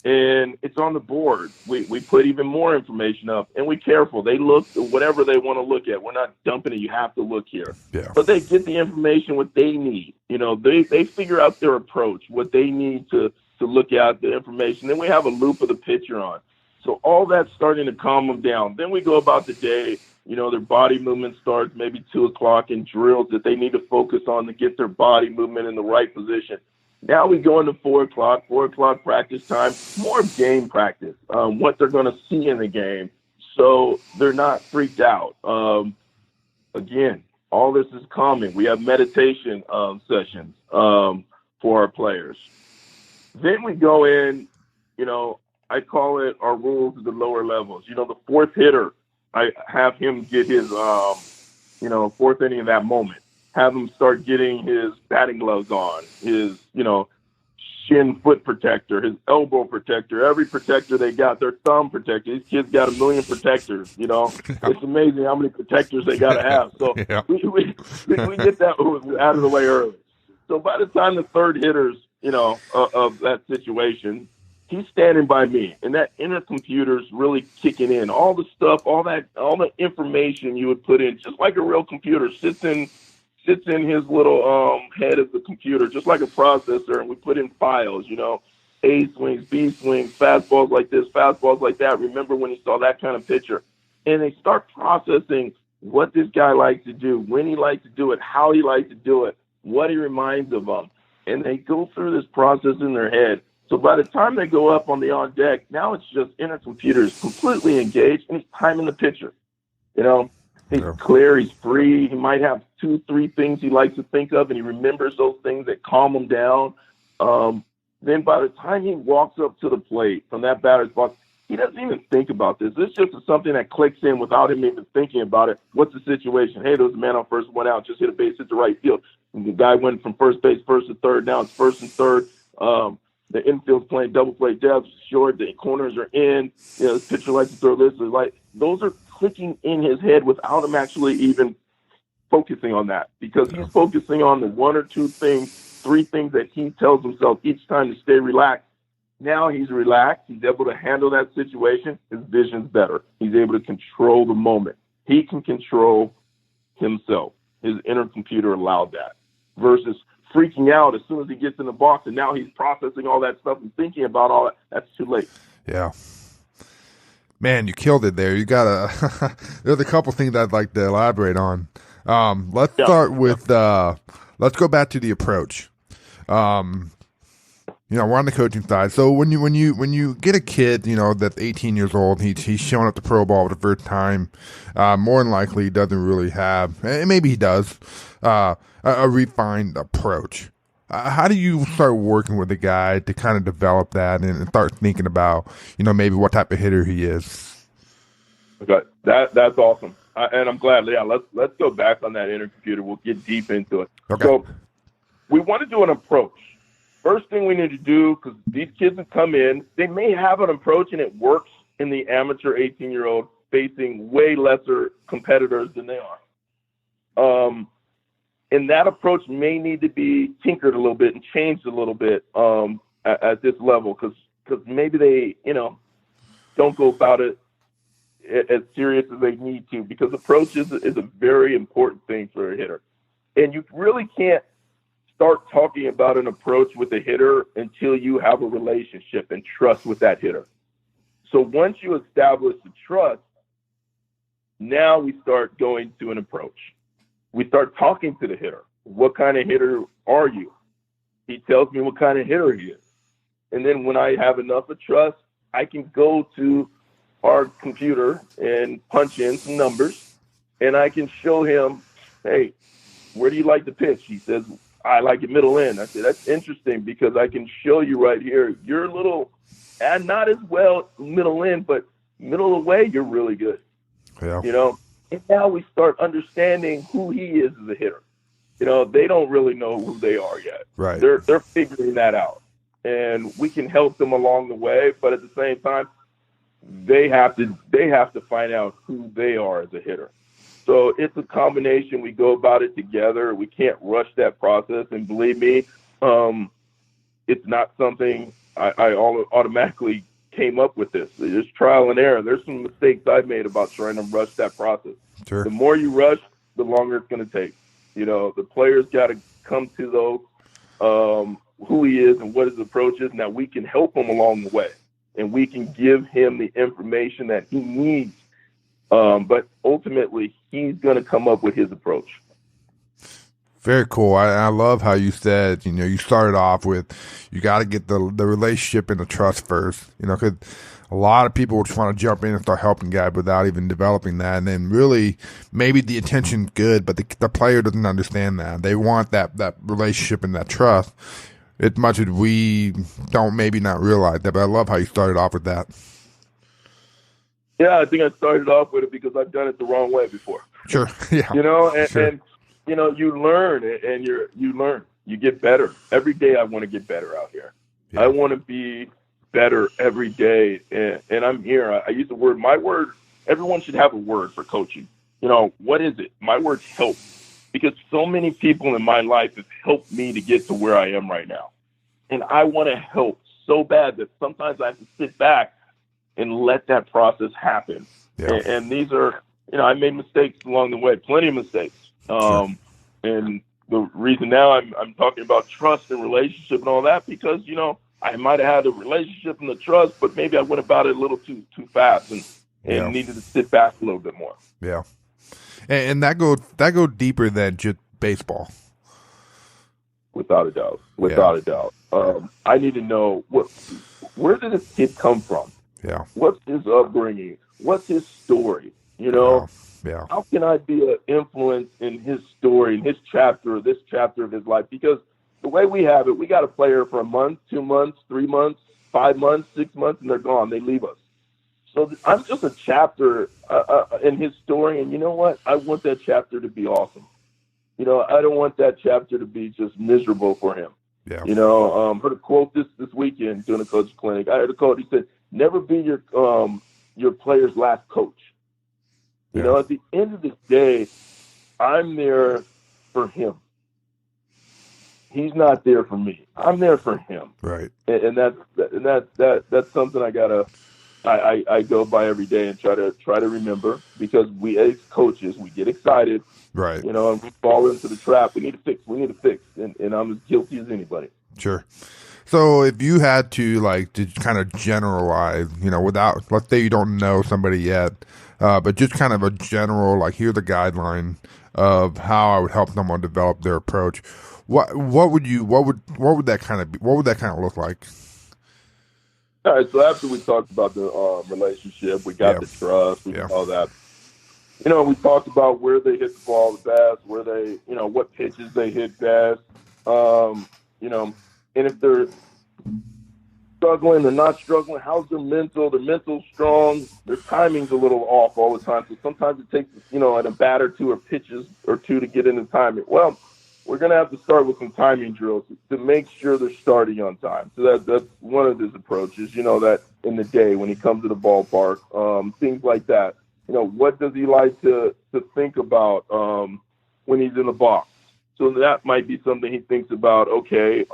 and it's on the board. We put even more information up, and we're careful. They look whatever they want to look at. We're not dumping it. You have to look here. Yeah. But they get the information what they need. They figure out their approach, what they need to look at the information. Then we have a loop of the pitcher on. So all that's starting to calm them down. Then we go about the day. Their body movement starts maybe 2:00 in drills that they need to focus on to get their body movement in the right position. Now we go into 4:00. 4:00 practice time, more game practice, what they're going to see in the game, so they're not freaked out. Again, all this is calming. We have meditation sessions for our players. Then we go in, I call it our rules at the lower levels. The fourth hitter, I have him get his, fourth inning of that moment. Have him start getting his batting gloves on, his, shin foot protector, his elbow protector, every protector they got, their thumb protector. These kids got 1 million protectors, It's amazing how many protectors they got to have. So we get that out of the way early. So by the time the third hitter's, of that situation, he's standing by me, and that inner computer's really kicking in. All the stuff, all the information you would put in, just like a real computer, sits in his little head of the computer, just like a processor, and we put in files, A swings, B swings, fastballs like this, fastballs like that. Remember when he saw that kind of pitcher? And they start processing what this guy likes to do, when he likes to do it, how he likes to do it, what he reminds of them. And they go through this process in their head. So by the time they go up on the on deck, now it's just inner computer is completely engaged, and he's timing the pitcher. He's clear, he's free. He might have 2-3 things he likes to think of, and he remembers those things that calm him down. Then by the time he walks up to the plate from that batter's box, he doesn't even think about this. It's just something that clicks in without him even thinking about it. What's the situation? Hey, there was a man on first, one out, just hit a base, hit the right field. And the guy went from first base, first to third. Now it's first and third. The infield's playing double play depth, short. The corners are in. The pitcher likes to throw this. Those are clicking in his head without him actually even focusing on that, because he's focusing on the 1 or 2 things, 3 things that he tells himself each time to stay relaxed. Now he's relaxed. He's able to handle that situation. His vision's better. He's able to control the moment. He can control himself. His inner computer allowed that versus freaking out as soon as he gets in the box, and now he's processing all that stuff and thinking about all that. That's too late. Yeah. Man, you killed it there. You got there's a couple things I'd like to elaborate on. Let's start with, let's go back to the approach. We're on the coaching side. So when you get a kid, that's 18 years old, he's showing up to pro ball for the first time, more than likely he doesn't really have, and maybe he does, a refined approach. How do you start working with a guy to kind of develop that and start thinking about, maybe what type of hitter he is? Okay, that's awesome, and I'm glad. Yeah, let's go back on that inner computer. We'll get deep into it. Okay. So we want to do an approach. First thing we need to do, because these kids that come in, they may have an approach and it works in the amateur 18-year-old facing way lesser competitors than they are. And that approach may need to be tinkered a little bit and changed a little bit at this level, because maybe they, don't go about it as serious as they need to, because approach is a very important thing for a hitter. And you really can't start talking about an approach with a hitter until you have a relationship and trust with that hitter. So once you establish the trust, now we start going to an approach. We start talking to the hitter. What kind of hitter are you? He tells me what kind of hitter he is. And then when I have enough of trust, I can go to our computer and punch in some numbers, and I can show him, hey, where do you like to pitch? He says, I like it middle in. I said, that's interesting, because I can show you right here, you're a little, and not as well middle in, but middle away, you're really good. Yeah. And now we start understanding who he is as a hitter. They don't really know who they are yet. Right. They're figuring that out, and we can help them along the way. But at the same time, they have to find out who they are as a hitter. So it's a combination. We go about it together. We can't rush that process. And believe me, it's not something I automatically came up with this. It's trial and error. There's some mistakes I've made about trying to rush that process. Sure. The more you rush, the longer it's going to take. The players got to come to those, who he is and what his approach is. Now we can help him along the way, and we can give him the information that he needs. But ultimately, he's going to come up with his approach. Very cool. I love how you said, you started off with, you got to get the relationship and the trust first, because a lot of people just want to jump in and start helping guys without even developing that. And then really, maybe the intention's good, but the player doesn't understand that. They want that relationship and that trust as much as we don't maybe not realize that. But I love how you started off with that. Yeah, I think I started off with it because I've done it the wrong way before. Sure. Yeah. And you learn, and you learn. You get better. Every day I want to get better out here. Yeah. I want to be better every day. And I'm here. I use the word, my word, everyone should have a word for coaching. What is it? My word's help. Because so many people in my life have helped me to get to where I am right now. And I want to help so bad that sometimes I have to sit back and let that process happen. Yeah. And these are, I made mistakes along the way, plenty of mistakes. Sure. And the reason now I'm talking about trust and relationship and all that, because, I might have had a relationship and the trust, but maybe I went about it a little too fast and needed to sit back a little bit more. Yeah. And that go deeper than just baseball. Without a doubt. Without a doubt. I need to know, where did this kid come from? Yeah. What's his upbringing? What's his story? Yeah. How can I be an influence in his story, in his chapter, this chapter of his life? Because the way we have it, we got a player for a month, 2 months, 3 months, 5 months, 6 months, and they're gone. They leave us. So I'm just a chapter in his story, and you know what? I want that chapter to be awesome. I don't want that chapter to be just miserable for him. Yeah. Heard a quote this weekend doing a coach clinic. I heard a quote. He said, "Never be your player's last coach." At the end of the day, I'm there for him. he's not there for me. I'm there for him. Right. And that's something I go by every day and try to remember, because we as coaches, we get excited, right, and we fall into the trap. We need to fix, and I'm as guilty as anybody. Sure. So if you had to kind of generalize, without, let's say you don't know somebody yet, but just kind of a general, here's the guideline of how I would help someone develop their approach. What would that kind of be? What would that kind of look like? All right. So after we talked about the relationship, we got the trust, we did all that. We talked about where they hit the ball the best, where they, what pitches they hit best. And if they're struggling, they're not struggling, how's their mental? Their mental's strong. Their timing's a little off all the time. So sometimes it takes, at a bat or two or pitches or two to get into timing. Well, we're going to have to start with some timing drills to make sure they're starting on time. So that's one of his approaches, that in the day when he comes to the ballpark, things like that. What does he like to think about when he's in the box? So that might be something he thinks about. Okay,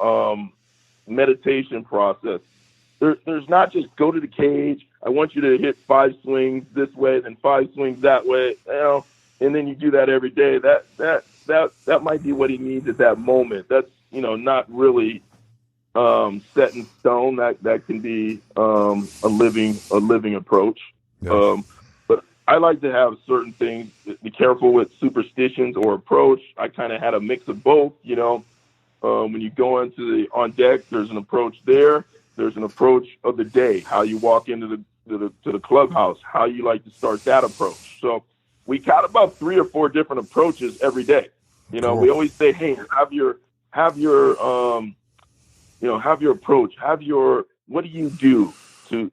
meditation process. There's not just go to the cage. I want you to hit 5 swings this way, then 5 swings that way. And then you do that every day. That might be what he needs at that moment. That's not really set in stone. That can be a living approach. Yeah. But I like to have certain things. Be careful with superstitions or approach. I kind of had a mix of both. When you go on deck, there's an approach there. There's an approach of the day. How you walk into the clubhouse. How you like to start that approach. So we got about 3 or 4 different approaches every day. Cool. We always say, hey, have your approach. What do you do to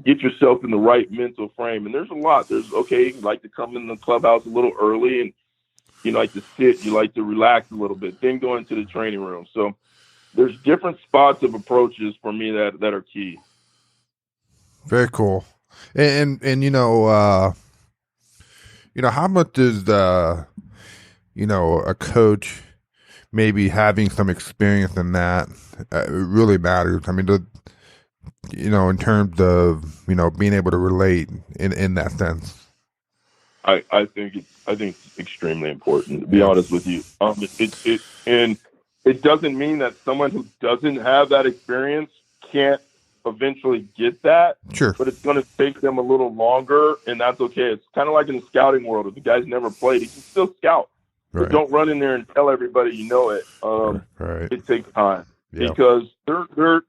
get yourself in the right mental frame? And there's a lot. You like to come in the clubhouse a little early, and you like to sit, you like to relax a little bit, then go into the training room. So there's different spots of approaches for me that are key. Very cool. And how much does a coach maybe having some experience in that really matters? I mean, in terms of, being able to relate in that sense. I think it's extremely important, to be honest with you. It doesn't mean that someone who doesn't have that experience can't eventually get that. Sure. But it's going to take them a little longer, and that's okay. It's kind of like in the scouting world. If the guy's never played, he can still scout. Right. But don't run in there and tell everybody you know it. Right. It takes time. Yeah. Because there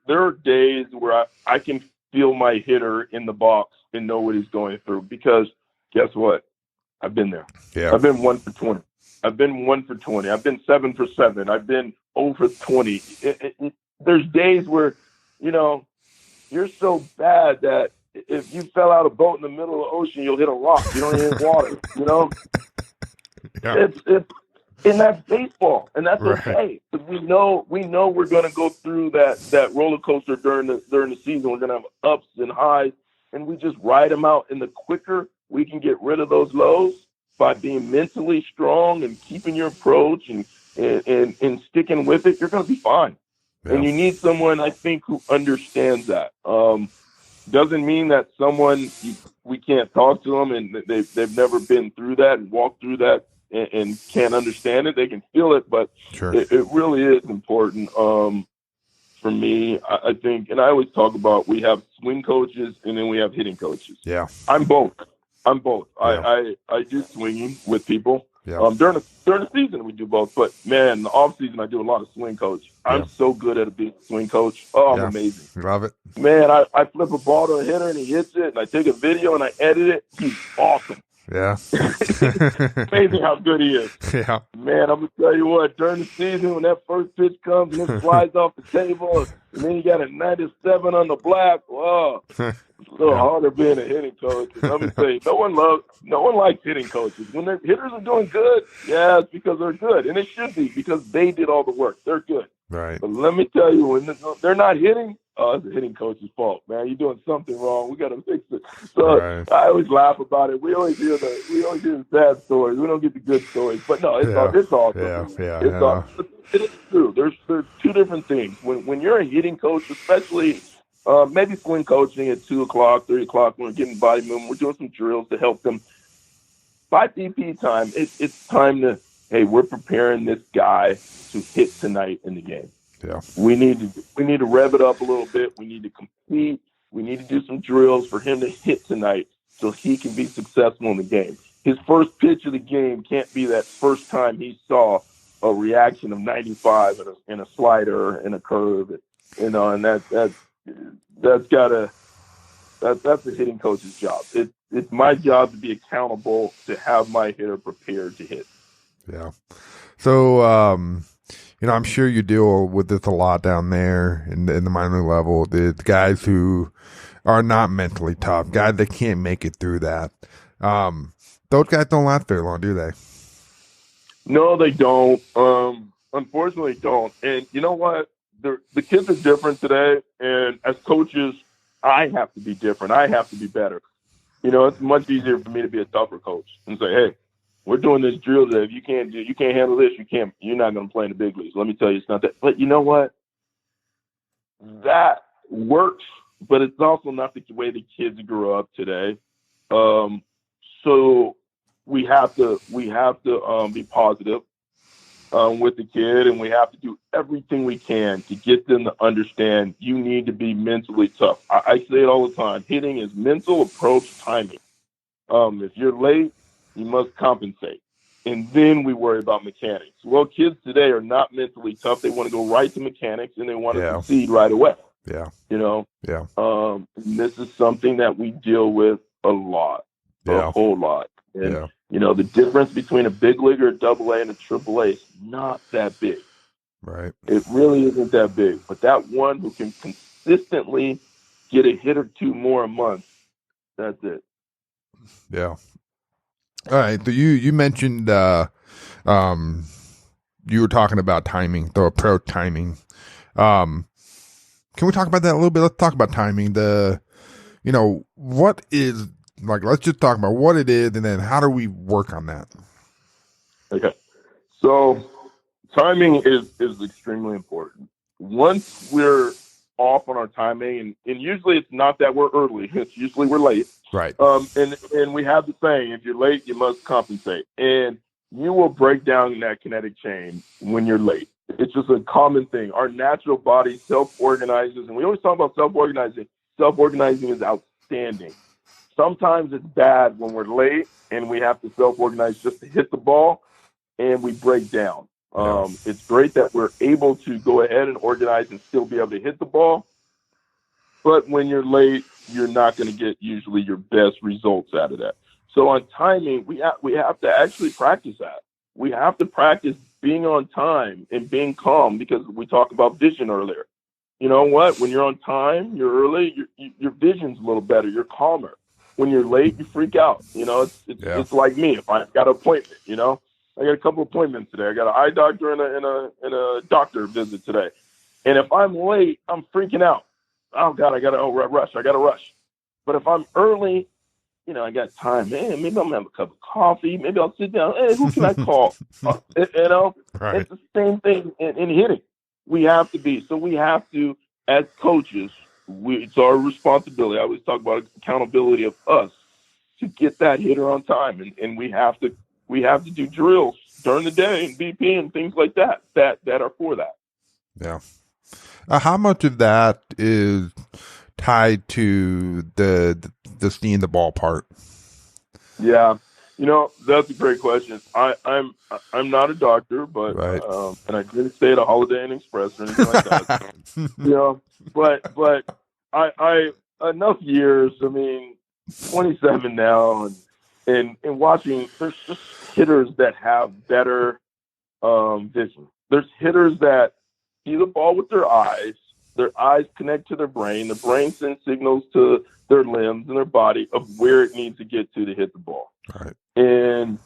are days where I can feel my hitter in the box and know what he's going through. Because guess what? I've been there. Yeah. I've been 1 for 20. I've been 1 for 20. I've been 7 for 7. I've been 0 for 20. There's days where, you're so bad that if you fell out a boat in the middle of the ocean, you'll hit a rock. You don't hit water, Yeah. And that's baseball, and that's okay. Because we know we're going to go through that roller coaster during the season. We're going to have ups and highs, and we just ride them out. And the quicker we can get rid of those lows by being mentally strong and keeping your approach and sticking with it, you're going to be fine. Yeah. And you need someone, I think, who understands that. Doesn't mean that we can't talk to them and they've never been through that and walked through that and can't understand it. They can feel it, but sure. it really is important for me, I think. And I always talk about we have swing coaches and then we have hitting coaches. Yeah, I'm both. Yeah. I do swinging with people. Yeah. During the season we do both, but man, in the off season I do a lot of swing coach. I'm so good at being a swing coach. Oh, I'm amazing. Love it. Man, I flip a ball to a hitter and he hits it, and I take a video and I edit it. He's awesome. Yeah. Amazing how good he is. Yeah. Man, I'm gonna tell you what, during the season when that first pitch comes and it flies off the table and then you got a 97 on the black, whoa. It's a little harder being a hitting coach. Let me tell you, no one likes hitting coaches. When their hitters are doing good, yeah, it's because they're good. And it should be because they did all the work. They're good. Right. But let me tell you, when they're not hitting, oh, it's the hitting coach's fault, man. You're doing something wrong. We got to fix it. So Right. I always laugh about it. We always hear the sad stories. We don't get the good stories. But no, it's awesome. It is true. There's two different things. When you're a hitting coach, especially maybe swing coaching at 2 o'clock, 3 o'clock, when we're getting body movement, we're doing some drills to help them. By BP time, it's time to, hey, we're preparing this guy to hit tonight in the game. Yeah. We need to rev it up a little bit. We need to compete. We need to do some drills for him to hit tonight so he can be successful in the game. His first pitch of the game can't be that first time he saw a reaction of 95 and a slider and a curve, and that's the hitting coach's job. It's my job to be accountable to have my hitter prepared to hit. Yeah. So, I'm sure you deal with this a lot down there in the minor level. The guys who are not mentally tough, guys that can't make it through that. Those guys don't last very long, do they? No, they don't. Unfortunately, don't. And you know what? The kids are different today, and as coaches, I have to be different. I have to be better. It's much easier for me to be a tougher coach and say, hey, we're doing this drill today. If you can't handle this, you're not going to play in the big leagues. Let me tell you, it's not that. But you know what? That works, but it's also not the way the kids grew up today. So we have to be positive with the kid, and we have to do everything we can to get them to understand you need to be mentally tough. I say it all the time. Hitting is mental approach timing. If you're late, you must compensate. And then we worry about mechanics. Well, kids today are not mentally tough. They want to go right to mechanics, and they want to succeed right away. Yeah. Yeah. This is something that we deal with a lot, a whole lot. And, the difference between a big leaguer, a double A, and a triple A is not that big. Right. It really isn't that big. But that one who can consistently get a hit or two more a month, that's it. Yeah. All right. So you mentioned you were talking about timing, the approach timing. Can we talk about that a little bit? Let's talk about timing. What is, let's just talk about what it is, and then how do we work on that? Okay. So timing is extremely important. Once we're off on our timing, and usually it's not that we're early. It's usually we're late. Right. And we have the saying, if you're late, you must compensate. And you will break down that kinetic chain when you're late. It's just a common thing. Our natural body self-organizes, and we always talk about self-organizing. Self-organizing is outstanding. Sometimes it's bad when we're late and we have to self-organize just to hit the ball, and we break down. It's great that we're able to go ahead and organize and still be able to hit the ball. But when you're late, you're not going to get usually your best results out of that. So on timing, we have to actually practice that. We have to practice being on time and being calm, because we talked about vision earlier. You know what? When you're on time, you're early, your vision's a little better. You're calmer. When you're late, you freak out. It's like me. If I've got an appointment, I got a couple appointments today. I got an eye doctor and a doctor visit today. And if I'm late, I'm freaking out. Oh God, I got to rush. I got to rush. But if I'm early, I got time. Man, maybe I'm gonna have a cup of coffee. Maybe I'll sit down. Hey, who can I call? Right. It's the same thing in hitting. We have to be. So we have to, as coaches, it's our responsibility. I always talk about accountability of us to get that hitter on time, and we have to do drills during the day and BP and things like that are for that. Yeah. How much of that is tied to the seeing the ball part? Yeah, that's a great question. I'm not a doctor, but right. And I didn't stay at a Holiday Inn Express or anything like that. But I enough years. I mean, 27 now, and watching. There's just hitters that have better vision. There's hitters that see the ball with their eyes. Their eyes connect to their brain. The brain sends signals to their limbs and their body of where it needs to get to hit the ball. Right. And,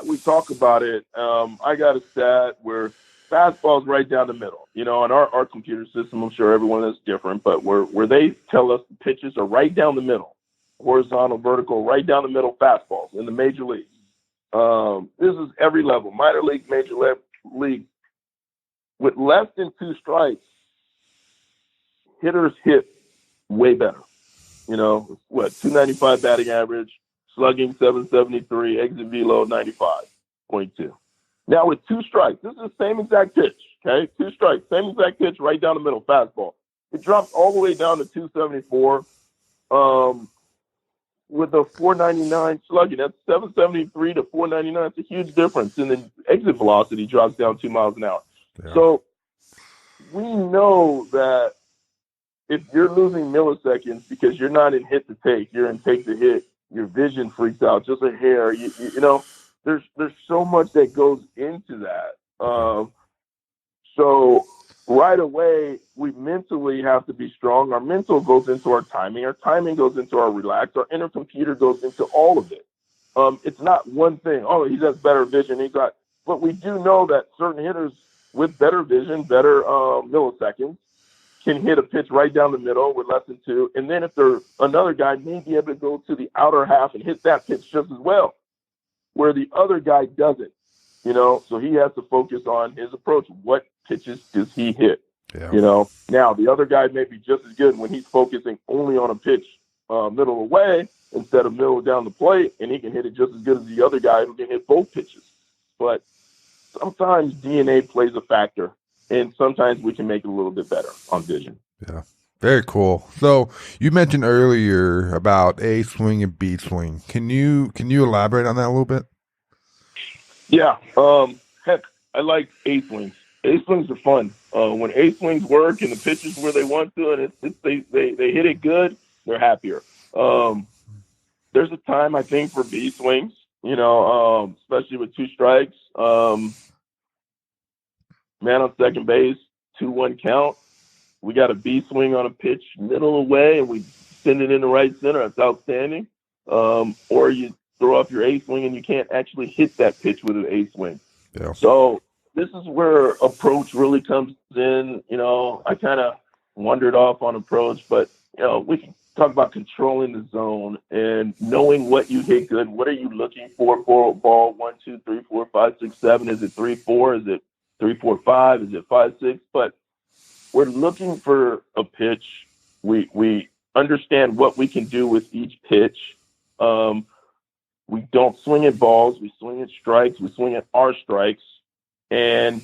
we talk about it. I got a stat where fastballs right down the middle. You know, in our computer system, I'm sure everyone is different, but where they tell us the pitches are right down the middle, horizontal, vertical, right down the middle fastballs in the major leagues. This is every level, minor league, major league. With less than 2 strikes, hitters hit way better. You know, 295 batting average, slugging 773, exit velo 95.2. Now with 2 strikes, this is the same exact pitch, okay? 2 strikes, same exact pitch right down the middle, fastball. It drops all the way down to 274 with a 499 slugging. That's 773 to 499. It's a huge difference. And then exit velocity drops down 2 miles an hour. Yeah. So we know that if you're losing milliseconds because you're not in hit to take, you're in take to hit, your vision freaks out just a hair. You know, there's so much that goes into that. So right away, we mentally have to be strong. Our mental goes into our timing. Our timing goes into our relax. Our inner computer goes into all of it. It's not one thing. Oh, he has better vision. But we do know that certain hitters with better vision, better milliseconds, can hit a pitch right down the middle with less than 2. And then if there's another guy may be able to go to the outer half and hit that pitch just as well, where the other guy doesn't, you know, so he has to focus on his approach. What pitches does he hit? Yeah. You know, now the other guy may be just as good when he's focusing only on a pitch middle away instead of middle down the plate, and he can hit it just as good as the other guy who can hit both pitches. But sometimes DNA plays a factor. And sometimes we can make it a little bit better on vision. Yeah, very cool. So you mentioned earlier about A swing and B swing. Can you elaborate on that a little bit? Yeah. Heck, I like A swings. A swings are fun. When A swings work and the pitches where they want to, and they hit it good, they're happier. There's a time I think for B swings. You know, especially with 2 strikes. Man on second base, 2-1 count. We got a B swing on a pitch middle away, and we send it in the right center. That's outstanding. Or you throw off your A swing, and you can't actually hit that pitch with an A swing. Yeah. So this is where approach really comes in. You know, I kind of wandered off on approach, but, you know, we can talk about controlling the zone and knowing what you hit good. What are you looking for a ball? 1, 2, 3, 4, 5, 6, 7. Is it 3, 4? Is it 3, 4, 5? Is it 5, 6? But we're looking for a pitch. We understand what we can do with each pitch. We don't swing at balls. We swing at strikes. We swing at our strikes. And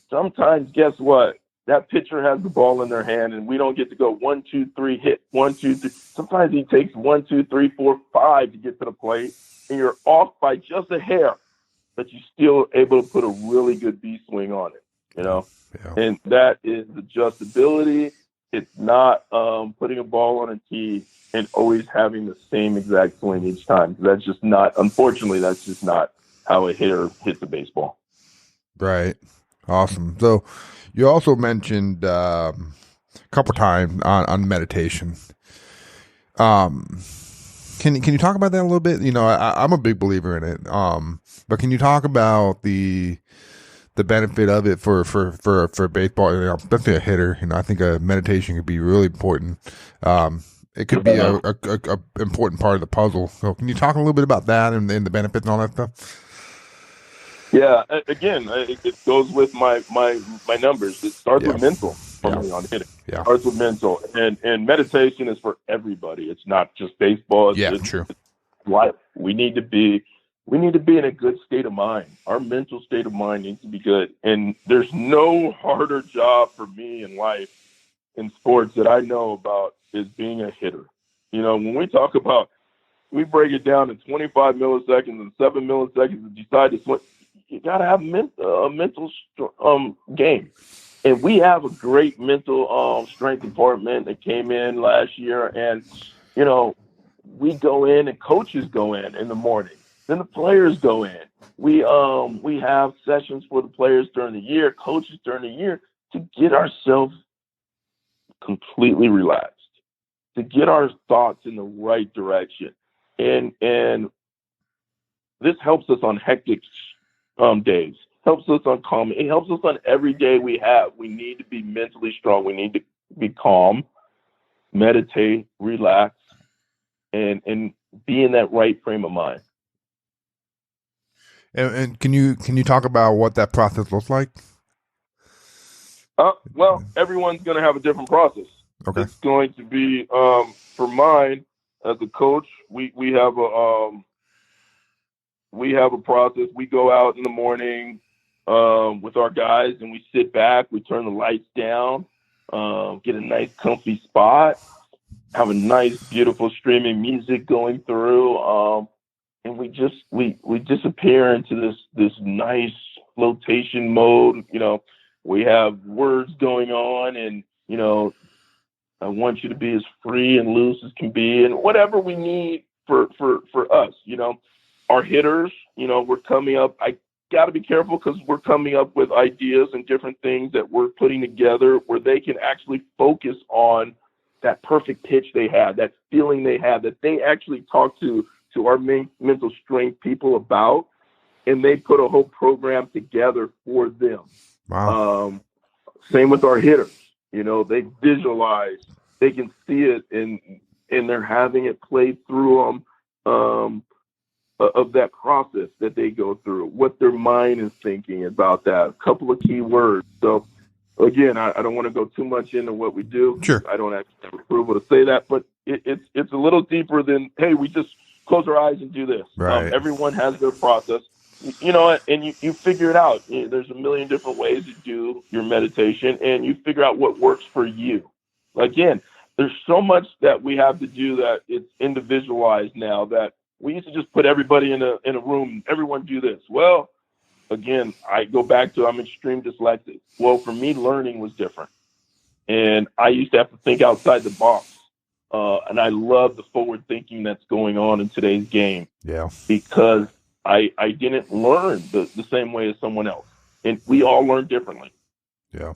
sometimes, guess what? That pitcher has the ball in their hand, and we don't get to go 1, 2, 3, hit 1, 2, 3. Sometimes he takes 1, 2, 3, 4, 5 to get to the plate, and you're off by just a hair, but you're still able to put a really good B swing on it, you know? Yeah. And that is adjustability. It's not putting a ball on a tee and always having the same exact swing each time. That's just not, unfortunately, that's just not how a hitter hits a baseball. Right. Awesome. So you also mentioned a couple times on meditation. Can you talk about that a little bit? You know, I'm a big believer in it. But can you talk about the benefit of it for baseball, you know, especially a hitter? You know, I think a meditation could be really important. It could be a important part of the puzzle. So can you talk a little bit about that and the benefits and all that stuff? Yeah, again, it goes with my numbers. It starts with mental for me on hitting. Yeah. It starts with mental, and meditation is for everybody. It's not just baseball. It's true. It's life. We need to be in a good state of mind. Our mental state of mind needs to be good, and there's no harder job for me in life, in sports, that I know about is being a hitter. You know, when we talk about, we break it down to 25 milliseconds and 7 milliseconds to decide to swing. You got to have a mental game. And we have a great mental strength department that came in last year. And, you know, we go in and coaches go in the morning. Then the players go in. We have sessions for the players during the year, coaches during the year, to get ourselves completely relaxed, to get our thoughts in the right direction. And this helps us on hectic days. helps us on calm. It helps us on every day we have. We need to be mentally strong. We need to be calm, meditate, relax, and be in that right frame of mind. And can you talk about what that process looks like? Well, everyone's going to have a different process. Okay. It's going to be, for mine as a coach, we have a process. We go out in the morning with our guys, and we sit back. We turn the lights down, get a nice comfy spot, have a nice, beautiful streaming music going through, and we disappear into this nice flotation mode. We have words going on, and I want you to be as free and loose as can be, and whatever we need for us. Our hitters, we're coming up. I got to be careful because we're coming up with ideas and different things that we're putting together where they can actually focus on that perfect pitch they had, that feeling they had, that they actually talk to our mental strength people about, and they put a whole program together for them. Wow. Same with our hitters. They visualize, they can see it, and they're having it play through them of that process that they go through, what their mind is thinking about that. A couple of key words. So, again, I don't want to go too much into what we do. Sure. I don't actually have approval to say that, but it's a little deeper than, hey, we just close our eyes and do this. Right. Everyone has their process. And you figure it out. There's a million different ways to do your meditation, and you figure out what works for you. Again, there's so much that we have to do that it's individualized now, that we used to just put everybody in a room, everyone do this. Well, again, I go back to I'm extreme dyslexic. Well, for me, learning was different. And I used to have to think outside the box. And I love the forward thinking that's going on in today's game. Yeah. Because I didn't learn the same way as someone else. And we all learn differently. Yeah.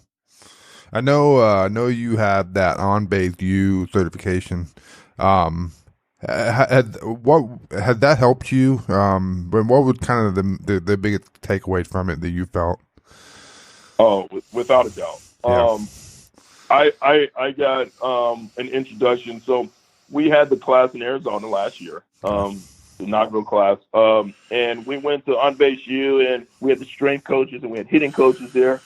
I know you have that on-base U certification. Had that helped you? But what was kind of the biggest takeaway from it that you felt? Oh, without a doubt. Yeah. I got an introduction. So we had the class in Arizona last year, the inaugural class, and we went to on-base U, and we had the strength coaches and we had hitting coaches there,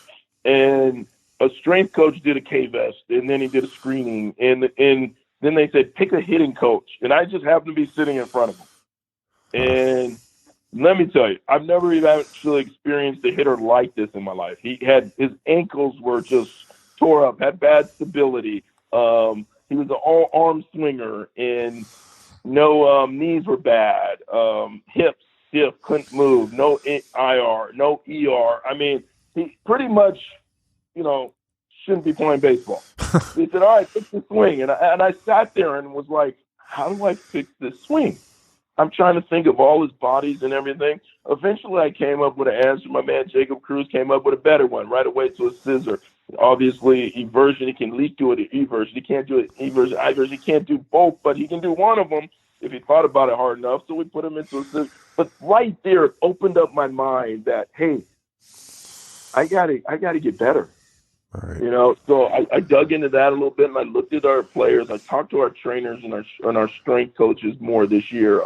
and a strength coach did a K-vest, and then he did a screening, and then they said, pick a hitting coach. And I just happened to be sitting in front of him. And let me tell you, I've never even actually experienced a hitter like this in my life. His ankles were just tore up, had bad stability. He was an all-arm swinger, and no knees were bad. Hips stiff, couldn't move. No IR, no ER. I mean, he pretty much, shouldn't be playing baseball. He said, all right, fix the swing. And I sat there and was like, how do I fix this swing? I'm trying to think of all his bodies and everything. Eventually, I came up with an answer. My man, Jacob Cruz, came up with a better one right away to a scissor. Obviously, eversion, he can at least do it at eversion. He can't do it eversion, iversion. He can't do both, but he can do one of them if he thought about it hard enough. So we put him into a scissor. But right there, it opened up my mind that, hey, I gotta get better. Right. So I dug into that a little bit, and I looked at our players. I talked to our trainers and our strength coaches more this year,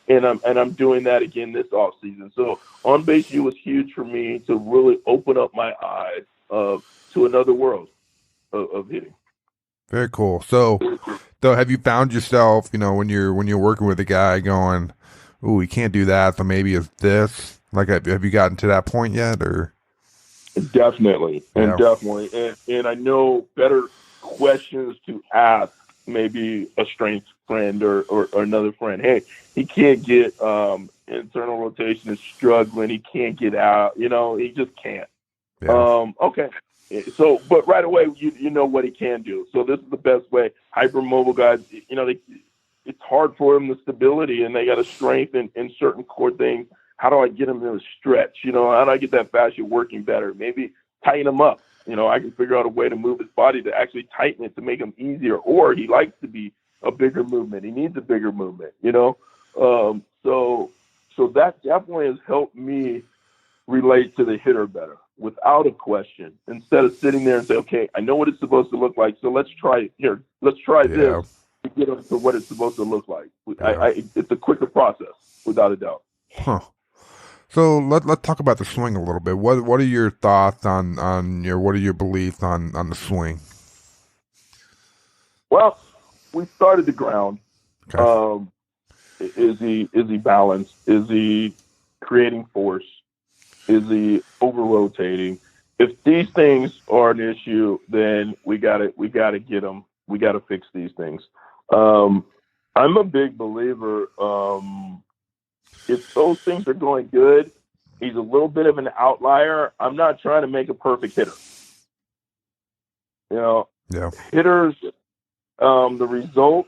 and I'm doing that again this off season. So on base U was huge for me to really open up my eyes to another world of hitting. Very cool. So have you found yourself, when you're working with a guy going, "Ooh, he can't do that, so maybe it's this"? Like, have you gotten to that point yet, or? Definitely, and I know better questions to ask. Maybe a strength friend or another friend. Hey, he can't get internal rotation, is struggling. He can't get out. He just can't. Yeah. Okay. So, but right away, you know what he can do. So this is the best way. Hypermobile guys, it's hard for them, the stability, and they got a strength in certain core things. How do I get him to stretch? How do I get that fascia working better? Maybe tighten him up. I can figure out a way to move his body to actually tighten it to make him easier. Or he likes to be a bigger movement. He needs a bigger movement, So that definitely has helped me relate to the hitter better, without a question. Instead of sitting there and say, okay, I know what it's supposed to look like, so let's try it here. Let's try this to get us to what it's supposed to look like. It's a quicker process, without a doubt. Huh. So let's talk about the swing a little bit. What are your thoughts on what are your beliefs on the swing? Well, we started the ground. Okay. Is he balanced? Is he creating force? Is he over rotating? If these things are an issue, then we gotta get them. We gotta fix these things. I'm a big believer. If those things are going good, he's a little bit of an outlier. I'm not trying to make a perfect hitter. Hitters, the result,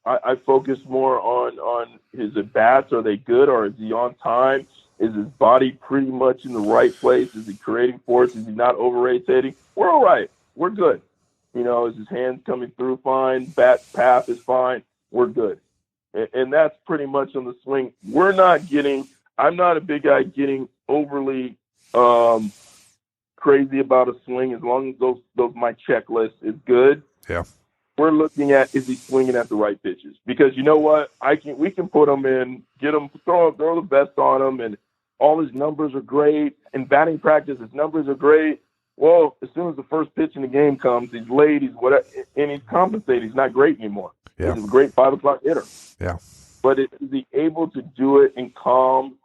I focus more on his at bats. Are they good, or is he on time? Is his body pretty much in the right place? Is he creating force? Is he not over rotating? We're all right. We're good. Is his hands coming through fine? Bat path is fine. We're good. And that's pretty much on the swing. I'm not a big guy getting overly crazy about a swing, as long as those my checklist is good. Yeah. We're looking at, is he swinging at the right pitches? Because you know what? We can put him in, get him, throw the best on him, and all his numbers are great. In batting practice, his numbers are great. Well, as soon as the first pitch in the game comes, he's late, he's whatever, and he's compensated. He's not great anymore. Yeah. He's a great 5 o'clock hitter. Yeah. But is he able to do it in calm,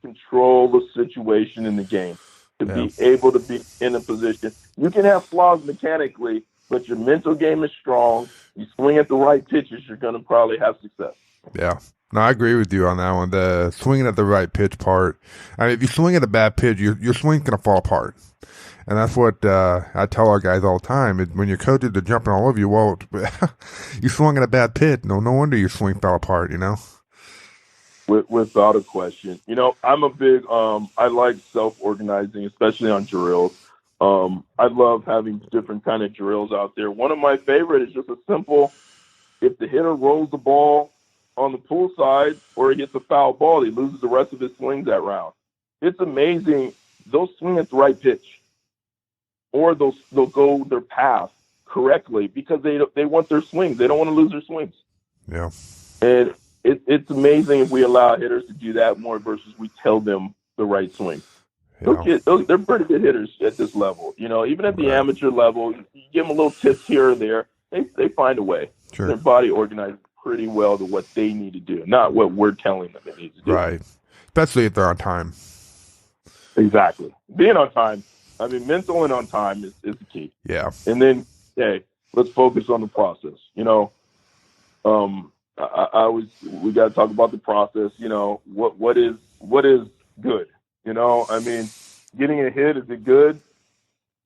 control the situation in the game? To be able to be in a position. You can have flaws mechanically, but your mental game is strong. You swing at the right pitches, you're going to probably have success. Yeah. No, I agree with you on that one. The swinging at the right pitch part. I mean, if you swing at a bad pitch, your swing's going to fall apart. And that's what I tell our guys all the time. When your coaches are jumping all over you, well, you swung at a bad pitch. No wonder your swing fell apart, Without a question. I'm a big, I like self-organizing, especially on drills. I love having different kind of drills out there. One of my favorite is just a simple, if the hitter rolls the ball on the pull side or he gets a foul ball, he loses the rest of his swings that round. It's amazing. They'll swing at the right pitch, or they'll go their path correctly because they want their swings. They don't want to lose their swings. Yeah. And it's amazing if we allow hitters to do that more versus we tell them the right swing. Yeah. They're pretty good hitters at this level. Even at the amateur level, you give them a little tips here or there, they find a way. Sure. Their body organizes pretty well to what they need to do, not what we're telling them they need to do. Right. Especially if they're on time. Exactly. Being on time. I mean, mental and on time is the key. Yeah. And then, let's focus on the process. We got to talk about the process. What is good? I mean, getting a hit, is it good?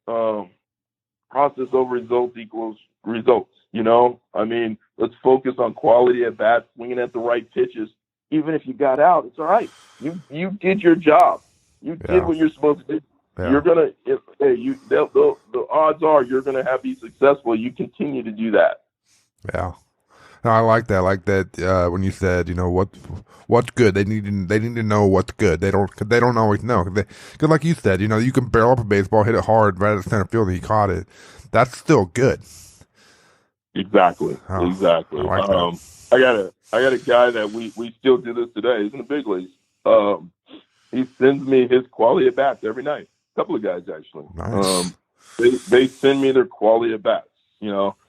Process over results equals results. I mean, let's focus on quality at bat, swinging at the right pitches. Even if you got out, it's all right. You did your job. You did what you're supposed to do. Yeah. You're gonna, the odds are you're gonna be successful. You continue to do that. Yeah. No, I like that. I like that when you said, what's good. They need to know what's good. They don't always know. Because like you said, you can barrel up a baseball, hit it hard right at the center field, and he caught it. That's still good. Exactly. Oh, Exactly. I like that. I got a guy that we still do this today. He's in the big leagues. He sends me his quality at bats every night. A couple of guys actually. Nice. They send me their quality at bats.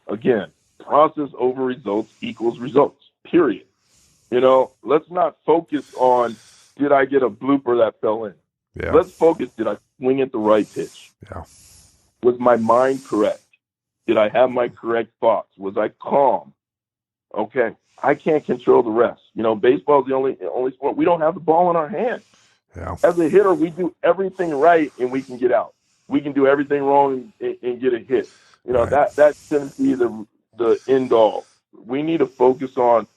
Again, process over results equals results. Period. Let's not focus on, did I get a blooper that fell in? Yeah. Let's focus, did I swing at the right pitch? Yeah. Was my mind correct? Did I have my correct thoughts? Was I calm? Okay, I can't control the rest. Baseball is the only sport. We don't have the ball in our hand. Yeah. As a hitter, we do everything right and we can get out. We can do everything wrong and get a hit. Right. That shouldn't be the end all. We need to focus on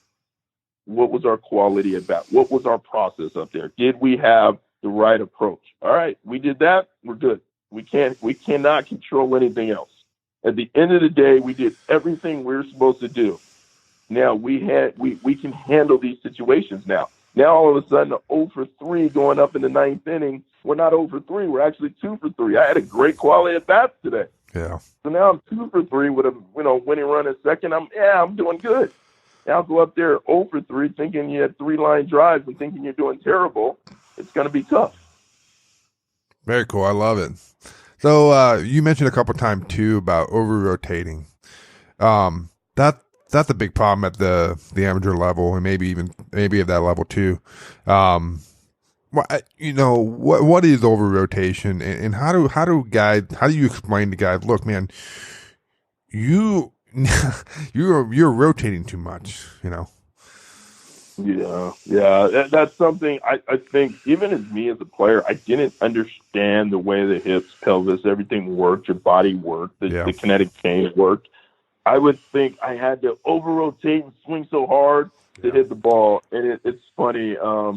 what was our quality at bat? What was our process up there? Did we have the right approach? All right, we did that. We're good. We cannot control anything else. At the end of the day, we did everything we were supposed to do. Now we can handle these situations now. Now all of a sudden, 0 for 3 going up in the 9th inning. We're not 0 for 3. We're actually 2 for 3. I had a great quality at bats today. Yeah. So now I'm 2 for 3 with a winning run at second. I'm doing good. Now I'll go up there 0 for 3, thinking you had 3-line drives and thinking you're doing terrible. It's going to be tough. Very cool. I love it. So you mentioned a couple times too about over rotating. That's a big problem at the amateur level, and maybe at that level too. What is over rotation, and how do you explain to guys? Look, man, you're rotating too much. Yeah. That's something I think even as me as a player, I didn't understand the way the hips, pelvis, everything worked, your body worked, the kinetic chain worked. I would think I had to over rotate and swing so hard to hit the ball. And it's funny, a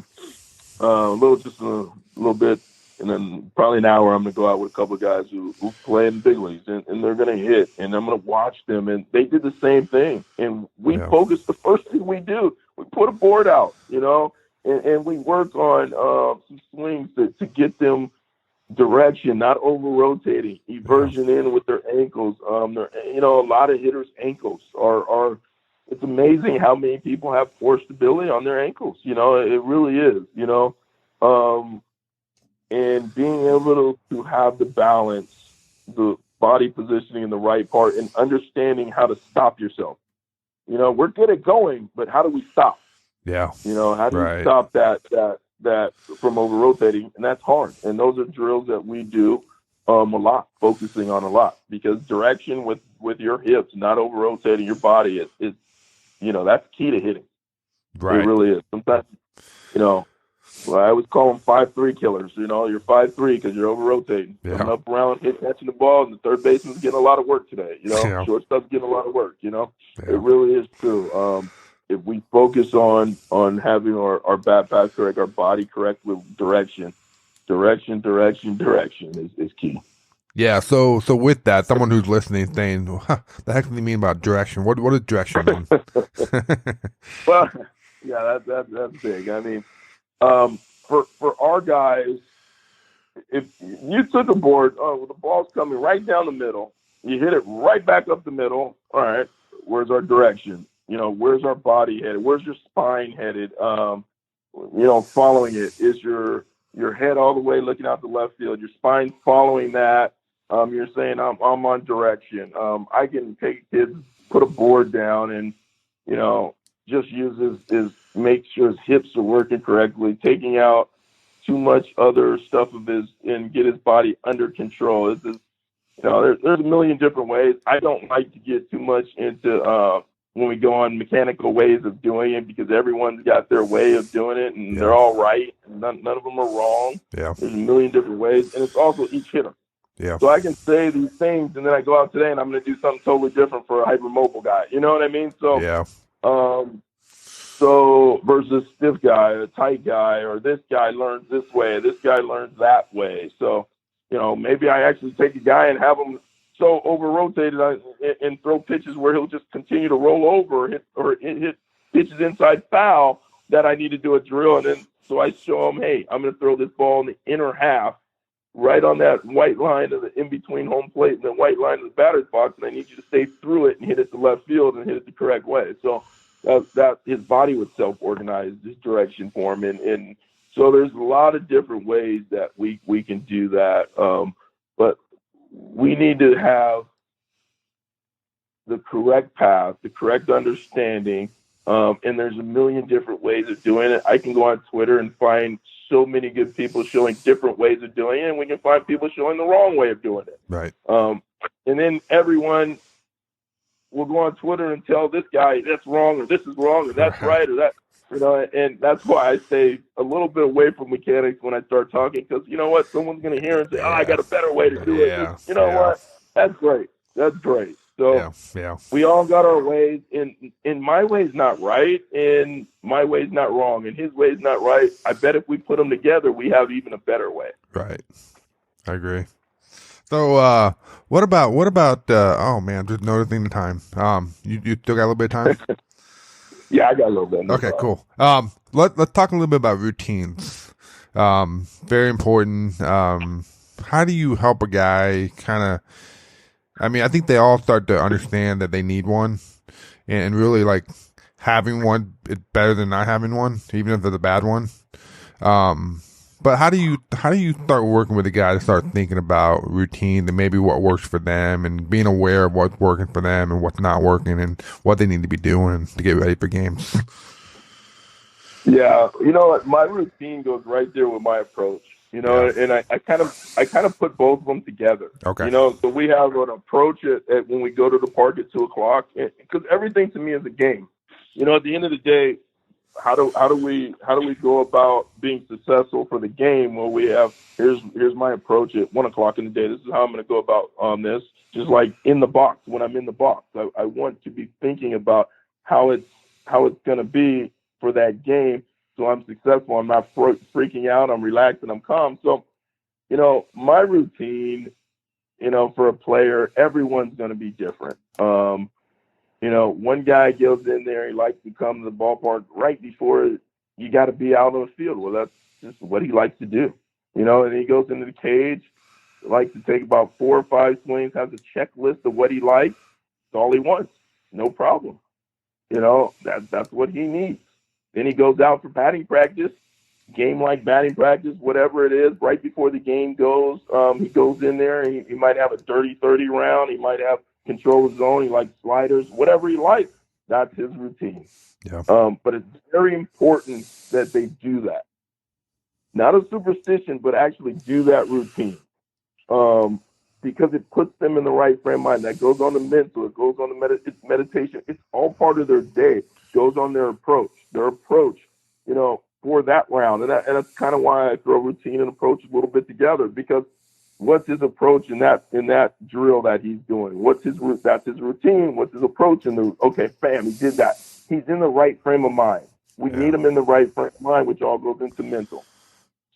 little bit, and then probably an hour I'm going to go out with a couple of guys who play in big leagues, and they're going to hit, and I'm going to watch them. And they did the same thing. And we focus, the first thing we do, we put a board out, and we work on some swings to get them direction, not over rotating, eversion in with their ankles. A lot of hitters' ankles are. It's amazing how many people have poor stability on their ankles. It really is. And being able to have the balance, the body positioning in the right part, and understanding how to stop yourself. We're good at going, but how do we stop? Yeah. How do you stop that from over rotating? And that's hard. And those are drills that we do a lot, focusing on a lot, because direction with your hips, not over rotating your body is that's key to hitting. Right. It really is. Sometimes, I always call them 5-3 killers. You're 5-3 because you're over rotating. Yeah. Coming up around, catching the ball, and the third baseman's getting a lot of work today. Shortstop's getting a lot of work. It really is true. If we focus on having our bat pass correct, our body correct with direction is key. Yeah. So with that, someone who's listening saying, "The heck do you mean about direction? What does direction mean?" Well, yeah, that's big. I mean, for our guys, if you took a board, the ball's coming right down the middle, you hit it right back up the middle. All right, where's our direction? Where's our body headed? Where's your spine headed? Following it. Is your head all the way looking out the left field? Your spine following that? You're saying I'm on direction. I can take kids, put a board down, and just use his make sure his hips are working correctly, taking out too much other stuff of his, and get his body under control. There's a million different ways. I don't like to get too much into when we go on mechanical ways of doing it, because everyone's got their way of doing it, and they're all right. None of them are wrong. Yeah. There's a million different ways, and it's also each hitter. Yeah. So I can say these things, and then I go out today, and I'm going to do something totally different for a hypermobile guy. You know what I mean? So, so versus stiff guy, a tight guy, or this guy learns this way, this guy learns that way. So, maybe I actually take a guy and have him so over-rotated and throw pitches where he'll just continue to roll over or hit pitches inside foul that I need to do a drill. And then so I show him, hey, I'm going to throw this ball in the inner half, right on that white line of the in between home plate and the white line of the batter's box, and I need you to stay through it and hit it to left field and hit it the correct way. So that his body would self-organize this direction for him. And so there's a lot of different ways that we can do that. But we need to have the correct path, the correct understanding, and there's a million different ways of doing it. I can go on Twitter and find so many good people showing different ways of doing it, and we can find people showing the wrong way of doing it. Right. And then everyone will go on Twitter and tell this guy that's wrong, or this is wrong, or that's right, or that, and that's why I stay a little bit away from mechanics when I start talking, because you know what, someone's going to hear and say, I got a better way to do it. What? That's great. That's great. So we all got our ways, and my way's not right, and my way's not wrong, and his way's not right. I bet if we put them together, we have even a better way. Right. I agree. So, what about, oh man, just noticing the time. You still got a little bit of time? Yeah, I got a little bit. Okay, cool. let's talk a little bit about routines. Very important. How do you help a guy kind of? I mean, I think they all start to understand that they need one, and really like having one is better than not having one, even if it's a bad one. But how do you start working with a guy to start thinking about routine and maybe what works for them and being aware of what's working for them and what's not working and what they need to be doing to get ready for games? Yeah, my routine goes right there with my approach. And I kind of put both of them together. Okay. So we have an approach at when we go to the park at 2:00, because everything to me is a game. At the end of the day, how do we go about being successful for the game? Well, we have here's my approach at 1:00 in the day. This is how I'm going to go about this. Just like in the box, when I'm in the box, I want to be thinking about how it's going to be for that game, so I'm successful. I'm not freaking out. I'm relaxed and I'm calm. So, my routine, for a player, everyone's going to be different. One guy goes in there, he likes to come to the ballpark right before you got to be out on the field. Well, that's just what he likes to do. And he goes into the cage, likes to take about 4 or 5 swings, has a checklist of what he likes. That's all he wants. No problem. That's what he needs. Then he goes out for batting practice, game-like batting practice, whatever it is, right before the game goes. He goes in there, he might have a dirty 30 round. He might have control of zone. He likes sliders, whatever he likes. That's his routine. Yeah. But it's very important that they do that. Not a superstition, but actually do that routine. Because it puts them in the right frame of mind. That goes on the mental. It goes on the meditation. It's all part of their day. It goes on their approach. For that round. And that's kind of why I throw routine and approach a little bit together, because what's his approach in that drill that he's doing? That's his routine. What's his approach okay, bam, he did that. He's in the right frame of mind. We need him in the right frame of mind, which all goes into mental.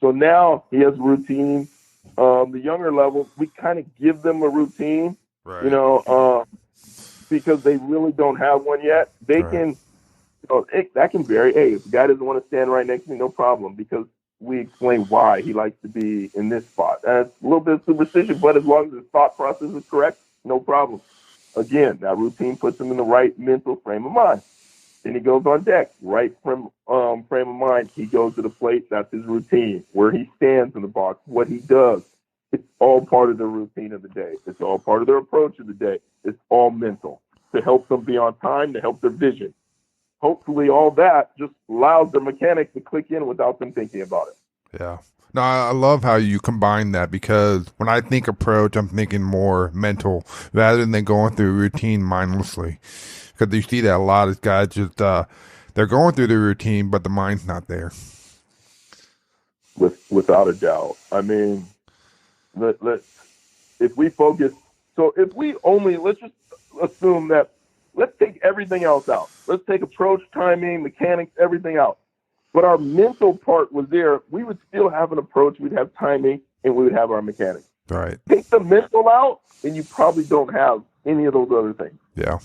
So now he has a routine. The younger level, we kind of give them a routine, right. Because they really don't have one yet. They can, that can vary. Hey, if the guy doesn't want to stand right next to me, no problem, because we explain why he likes to be in this spot. And it's a little bit of superstition, but as long as his thought process is correct, no problem. Again, that routine puts him in the right mental frame of mind. Then he goes on deck, right frame of mind. He goes to the plate. That's his routine, where he stands in the box, what he does. It's all part of the routine of the day. It's all part of their approach of the day. It's all mental to help them be on time, to help their vision. Hopefully all that just allows their mechanics to click in without them thinking about it. Yeah. No, I love how you combine that, because when I think approach, I'm thinking more mental rather than going through routine mindlessly. Because you see that a lot of guys just, they're going through the routine, but the mind's not there. Without a doubt. I mean, if we focus, so if we only, let's just assume that, let's take everything else out. Let's take approach, timing, mechanics, everything out. But our mental part was there. We would still have an approach. We'd have timing, and we would have our mechanics. Right. Take the mental out, and you probably don't have any of those other things. Yeah.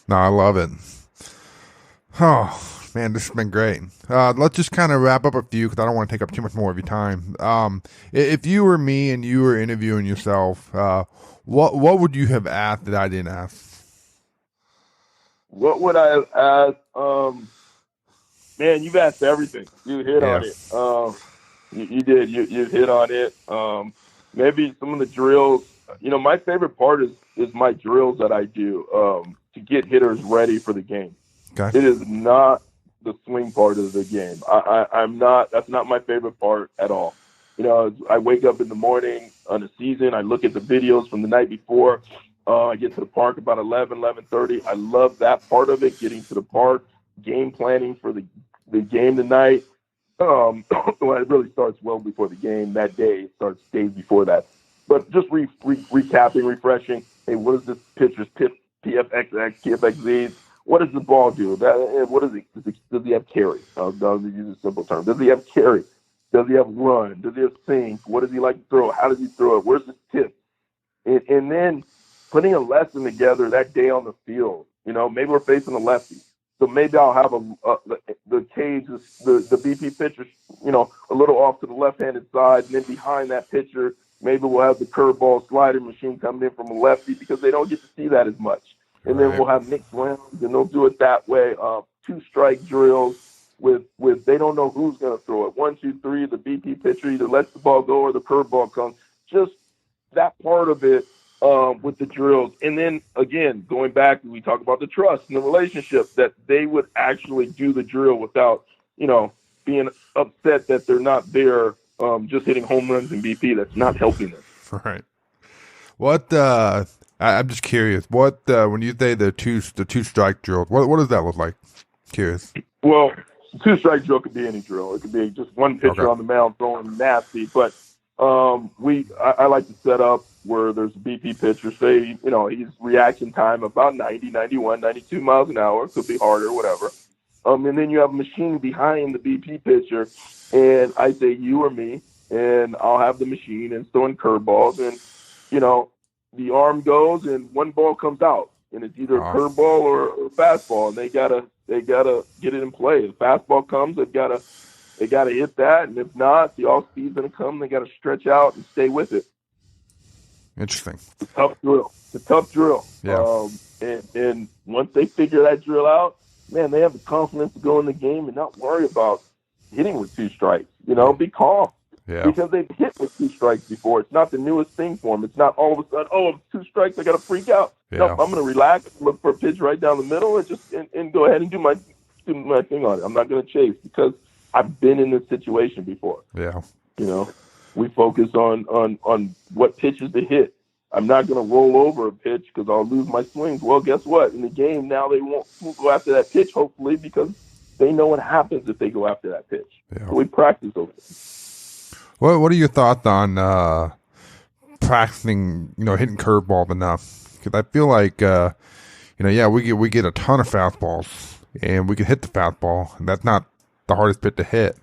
No, I love it. Oh, man, this has been great. Let's just kind of wrap up a few, because I don't want to take up too much more of your time. If you were me and you were interviewing yourself, what would you have asked that I didn't ask? What would I have asked? Man, you've asked everything. You hit on it. You did. You've hit on it. Maybe some of the drills. My favorite part is my drills that I do to get hitters ready for the game. Okay. It is not the swing part of the game. I'm not. That's not my favorite part at all. I wake up in the morning on the season. I look at the videos from the night before. I get to the park about 11:30. I love that part of it, getting to the park, game planning for the game tonight. Well, it really starts well before the game that day. It starts days before that. But just recapping, refreshing. Hey, what is this pitcher's PFXX, PFXZ? What does the ball do? What is it? Does he have carry? I'll use a simple term. Does he have carry? Does he have run? Does he have sink? What does he like to throw? How does he throw it? Where's his tip? And then putting a lesson together that day on the field. Maybe we're facing a lefty. So maybe I'll have the cage, the BP pitcher, a little off to the left-handed side, and then behind that pitcher, maybe we'll have the curveball slider machine coming in from a lefty because they don't get to see that as much. And then we'll have mixed rounds, and they'll do it that way. 2-strike drills with they don't know who's going to throw it. 1, 2, 3, the BP pitcher either lets the ball go or the curveball comes. Just that part of it with the drills. And then, again, going back, we talk about the trust and the relationship, that they would actually do the drill without, being upset that they're not there just hitting home runs in BP. That's not helping them. Right. What I'm just curious. What when you say the two strike drill, what does that look like? Curious. Well, 2-strike drill could be any drill. It could be just one pitcher on the mound throwing nasty. But I like to set up where there's a BP pitcher. Say his reaction time about 90, 91, 92 miles an hour. Could be harder, whatever. And then you have a machine behind the BP pitcher, and I say you or me, and I'll have the machine and throwing curveballs, and the arm goes and one ball comes out, and it's either a curveball or a fastball, and they gotta get it in play. The fastball comes, they gotta hit that, and if not, the off speed's gonna come. They gotta stretch out and stay with it. Interesting. It's a tough drill. Yeah. And once they figure that drill out, man, they have the confidence to go in the game and not worry about hitting with 2 strikes. Be calm. Yeah. Because they've hit with 2 strikes before. It's not the newest thing for them. It's not all of a sudden, 2 strikes, I got to freak out. Yeah. No, I'm going to relax, look for a pitch right down the middle, and go ahead and do my thing on it. I'm not going to chase because I've been in this situation before. Yeah. We focus on what pitches to hit. I'm not going to roll over a pitch because I'll lose my swings. Well, guess what? In the game now, they won't go after that pitch, hopefully, because they know what happens if they go after that pitch. Yeah. So we practice over it. What are your thoughts on practicing, hitting curveballs enough? Because I feel like, we get a ton of fastballs, and we can hit the fastball, and that's not the hardest pitch to hit.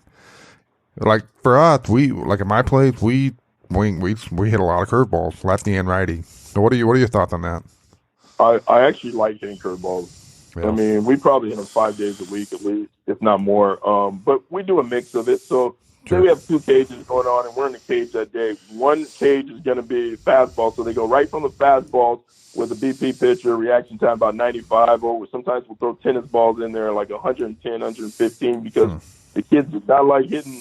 Like for us, in my place, we hit a lot of curveballs, lefty and righty. So what are your thoughts on that? I actually like hitting curveballs. Yeah. I mean, we probably hit them 5 days a week at least, if not more. But we do a mix of it. So say we have 2 cages going on, and we're in the cage that day. One cage is going to be fastball, so they go right from the fastballs with a BP pitcher, reaction time about 95, or sometimes we'll throw tennis balls in there like 110, 115, because the kids do not like hitting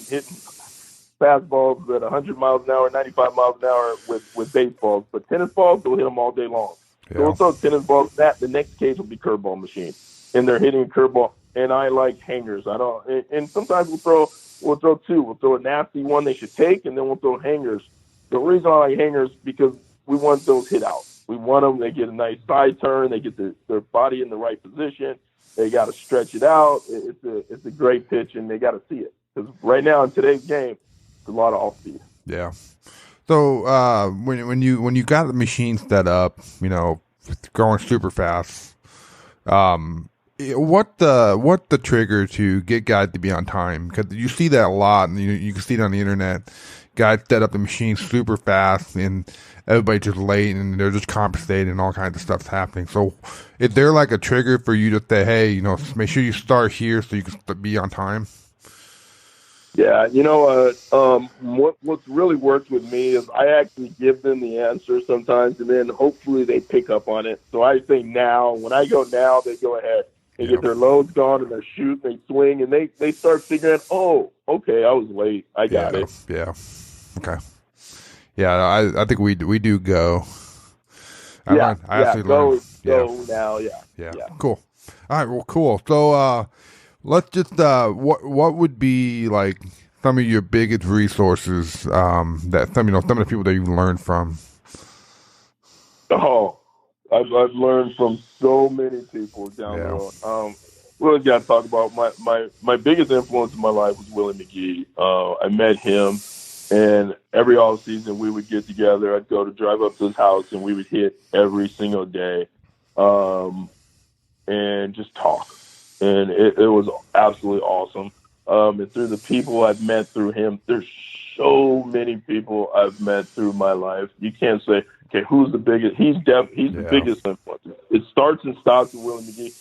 fastballs at 100 miles an hour, 95 miles an hour with baseballs. But tennis balls, they'll hit them all day long. Yeah. So we'll throw tennis balls. The next cage will be curveball machine, and they're hitting a curveball. And I like hangers. And sometimes we'll throw 2. We'll throw a nasty one they should take, and then we'll throw hangers. The reason I like hangers because we want those hit out. We want them. They get a nice side turn. They get their body in the right position. They got to stretch it out. It's a great pitch, and they got to see it. Because right now in today's game, it's a lot of off speed. Yeah. So when you got the machine set up, going super fast, what the trigger to get guys to be on time? Because you see that a lot, and you can see it on the internet. Guys set up the machine super fast, and everybody's just late, and they're just compensating, and all kinds of stuff's happening. So, is there like a trigger for you to say, hey, make sure you start here so you can be on time? Yeah, what's really worked with me is I actually give them the answer sometimes, and then hopefully they pick up on it. So I say now, when I go now, they go ahead. They get their loads gone, and they shoot, they swing, and they start figuring, oh, okay, I was late. I got it. Yeah. Okay. Yeah, I think we do go. Go now. Yeah. Cool. All right. Well, cool. So, let's just what would be like some of your biggest resources that some of the people that you learned from? Oh, I've learned from so many people down the road. Really got to talk about my biggest influence in my life was Willie McGee. I met him, and every off season we would get together. I'd go to drive up to his house, and we would hit every single day, and just talk. And it was absolutely awesome. And through the people I've met through him, there's so many people I've met through my life. You can't say, okay, who's the biggest? He's the biggest influence. It starts and stops with Willie McGee.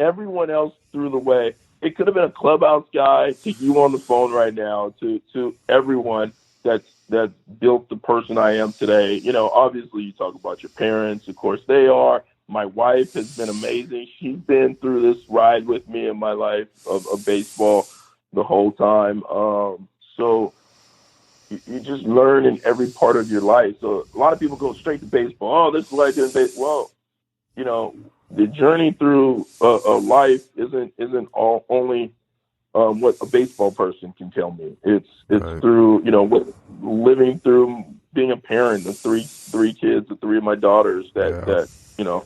everyone else through the way. It could have been a clubhouse guy to you on the phone right now, to everyone that built the person I am today. You know, obviously you talk about your parents, of course they are. My wife has been amazing. She's been through this ride with me in my life of baseball the whole time. So you just learn in every part of your life. So a lot of people go straight to baseball. Oh, this is what I did in baseball. Well, you know, the journey through a life isn't all only what a baseball person can tell me. It's Right. through, you know, what living through being a parent of three kids, the three of my daughters that you know,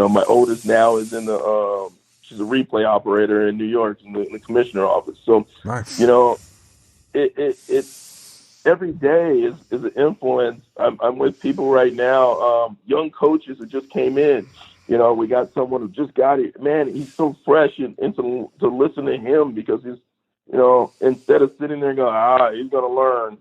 my oldest now is in the she's a replay operator in New York in the commissioner office. So, Nice. you know, it's every day is an influence. I'm with people right now, young coaches that just came in. You know, we got someone who just got it. Man, he's so fresh, and to listen to him because he's, you know, instead of sitting there going, he's going to learn.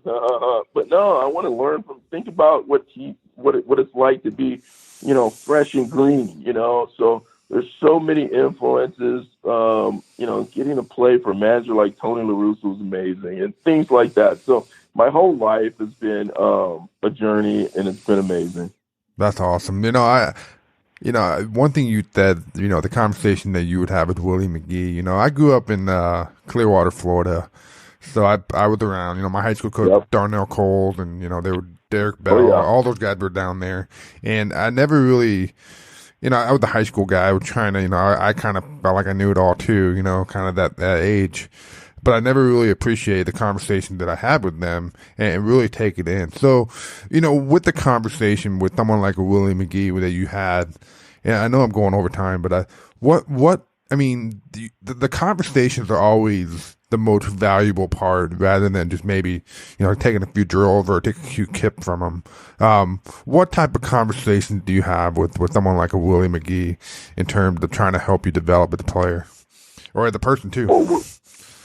But no, I want to learn from. Think about what it's like to be, you know, fresh and green. You know, so there's so many influences. You know, getting to play for a manager like Tony La Russa was amazing, and things like that. So my whole life has been a journey, and it's been amazing. That's awesome. You know, one thing you said, you know, the conversation that you would have with Willie McGee, you know, I grew up in Clearwater, Florida. So I was around, you know, my high school coach, Yep. Darnell Coles, and, you know, they were Derek Bell, all those guys were down there. And I never really, you know, I was the high school guy. I was trying to, you know, I kind of felt like I knew it all too, you know, kind of that age. But I never really appreciated the conversation that I had with them and really take it in. So, you know, with the conversation with someone like a Willie McGee that you had, and I know I'm going over time, but I mean, the conversations are always the most valuable part rather than just maybe, you know, taking a few drills or taking a few kip from them. What type of conversation do you have with someone like a Willie McGee in terms of trying to help you develop as a player or as a person too? Well,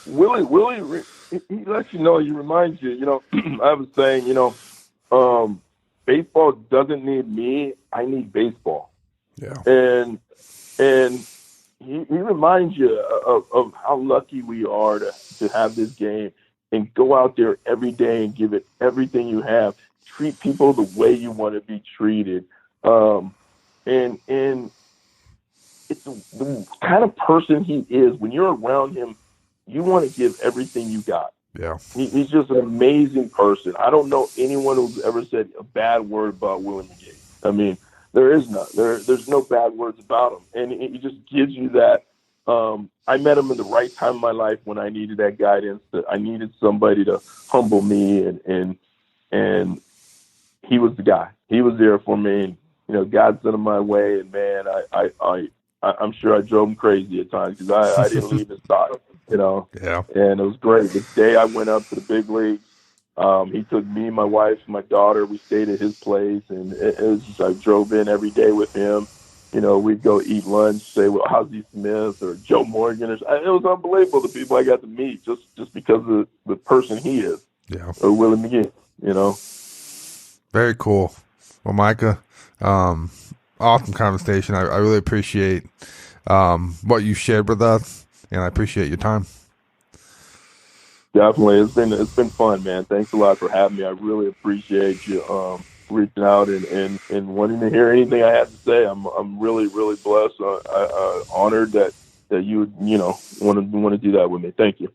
Willie, he lets you know, he reminds you, you know, I was saying, you know, baseball doesn't need me. I need baseball. Yeah. And he reminds you of how lucky we are to have this game and go out there every day and give it everything you have. Treat people the way you want to be treated. And it's the kind of person he is. When you're around him, you want to give everything you got. Yeah. He's just an amazing person. I don't know anyone who's ever said a bad word about Willie McGee. I mean, there is none. There's no bad words about him. And he just gives you that. I met him in the right time in my life when I needed that guidance, that I needed somebody to humble me, and he was the guy. He was there for me. And, you know, God sent him my way, and man, I'm sure I drove him crazy at times because I didn't leave his side, you know. Yeah. And it was great. The day I went up to the big leagues, he took me, my wife, my daughter. We stayed at his place, and it was just, I drove in every day with him. You know, we'd go eat lunch, say, well, Ozzie Smith or Joe Morgan. It was unbelievable, the people I got to meet just because of the person he is. Yeah. Or Willie McGee, you know. Very cool. Well, Micah, awesome conversation. I really appreciate what you shared with us, and I appreciate your time. Definitely. It's been fun, man. Thanks a lot for having me. I really appreciate you reaching out and wanting to hear anything I have to say. I'm really, really blessed. Honored that you want to do that with me. Thank you.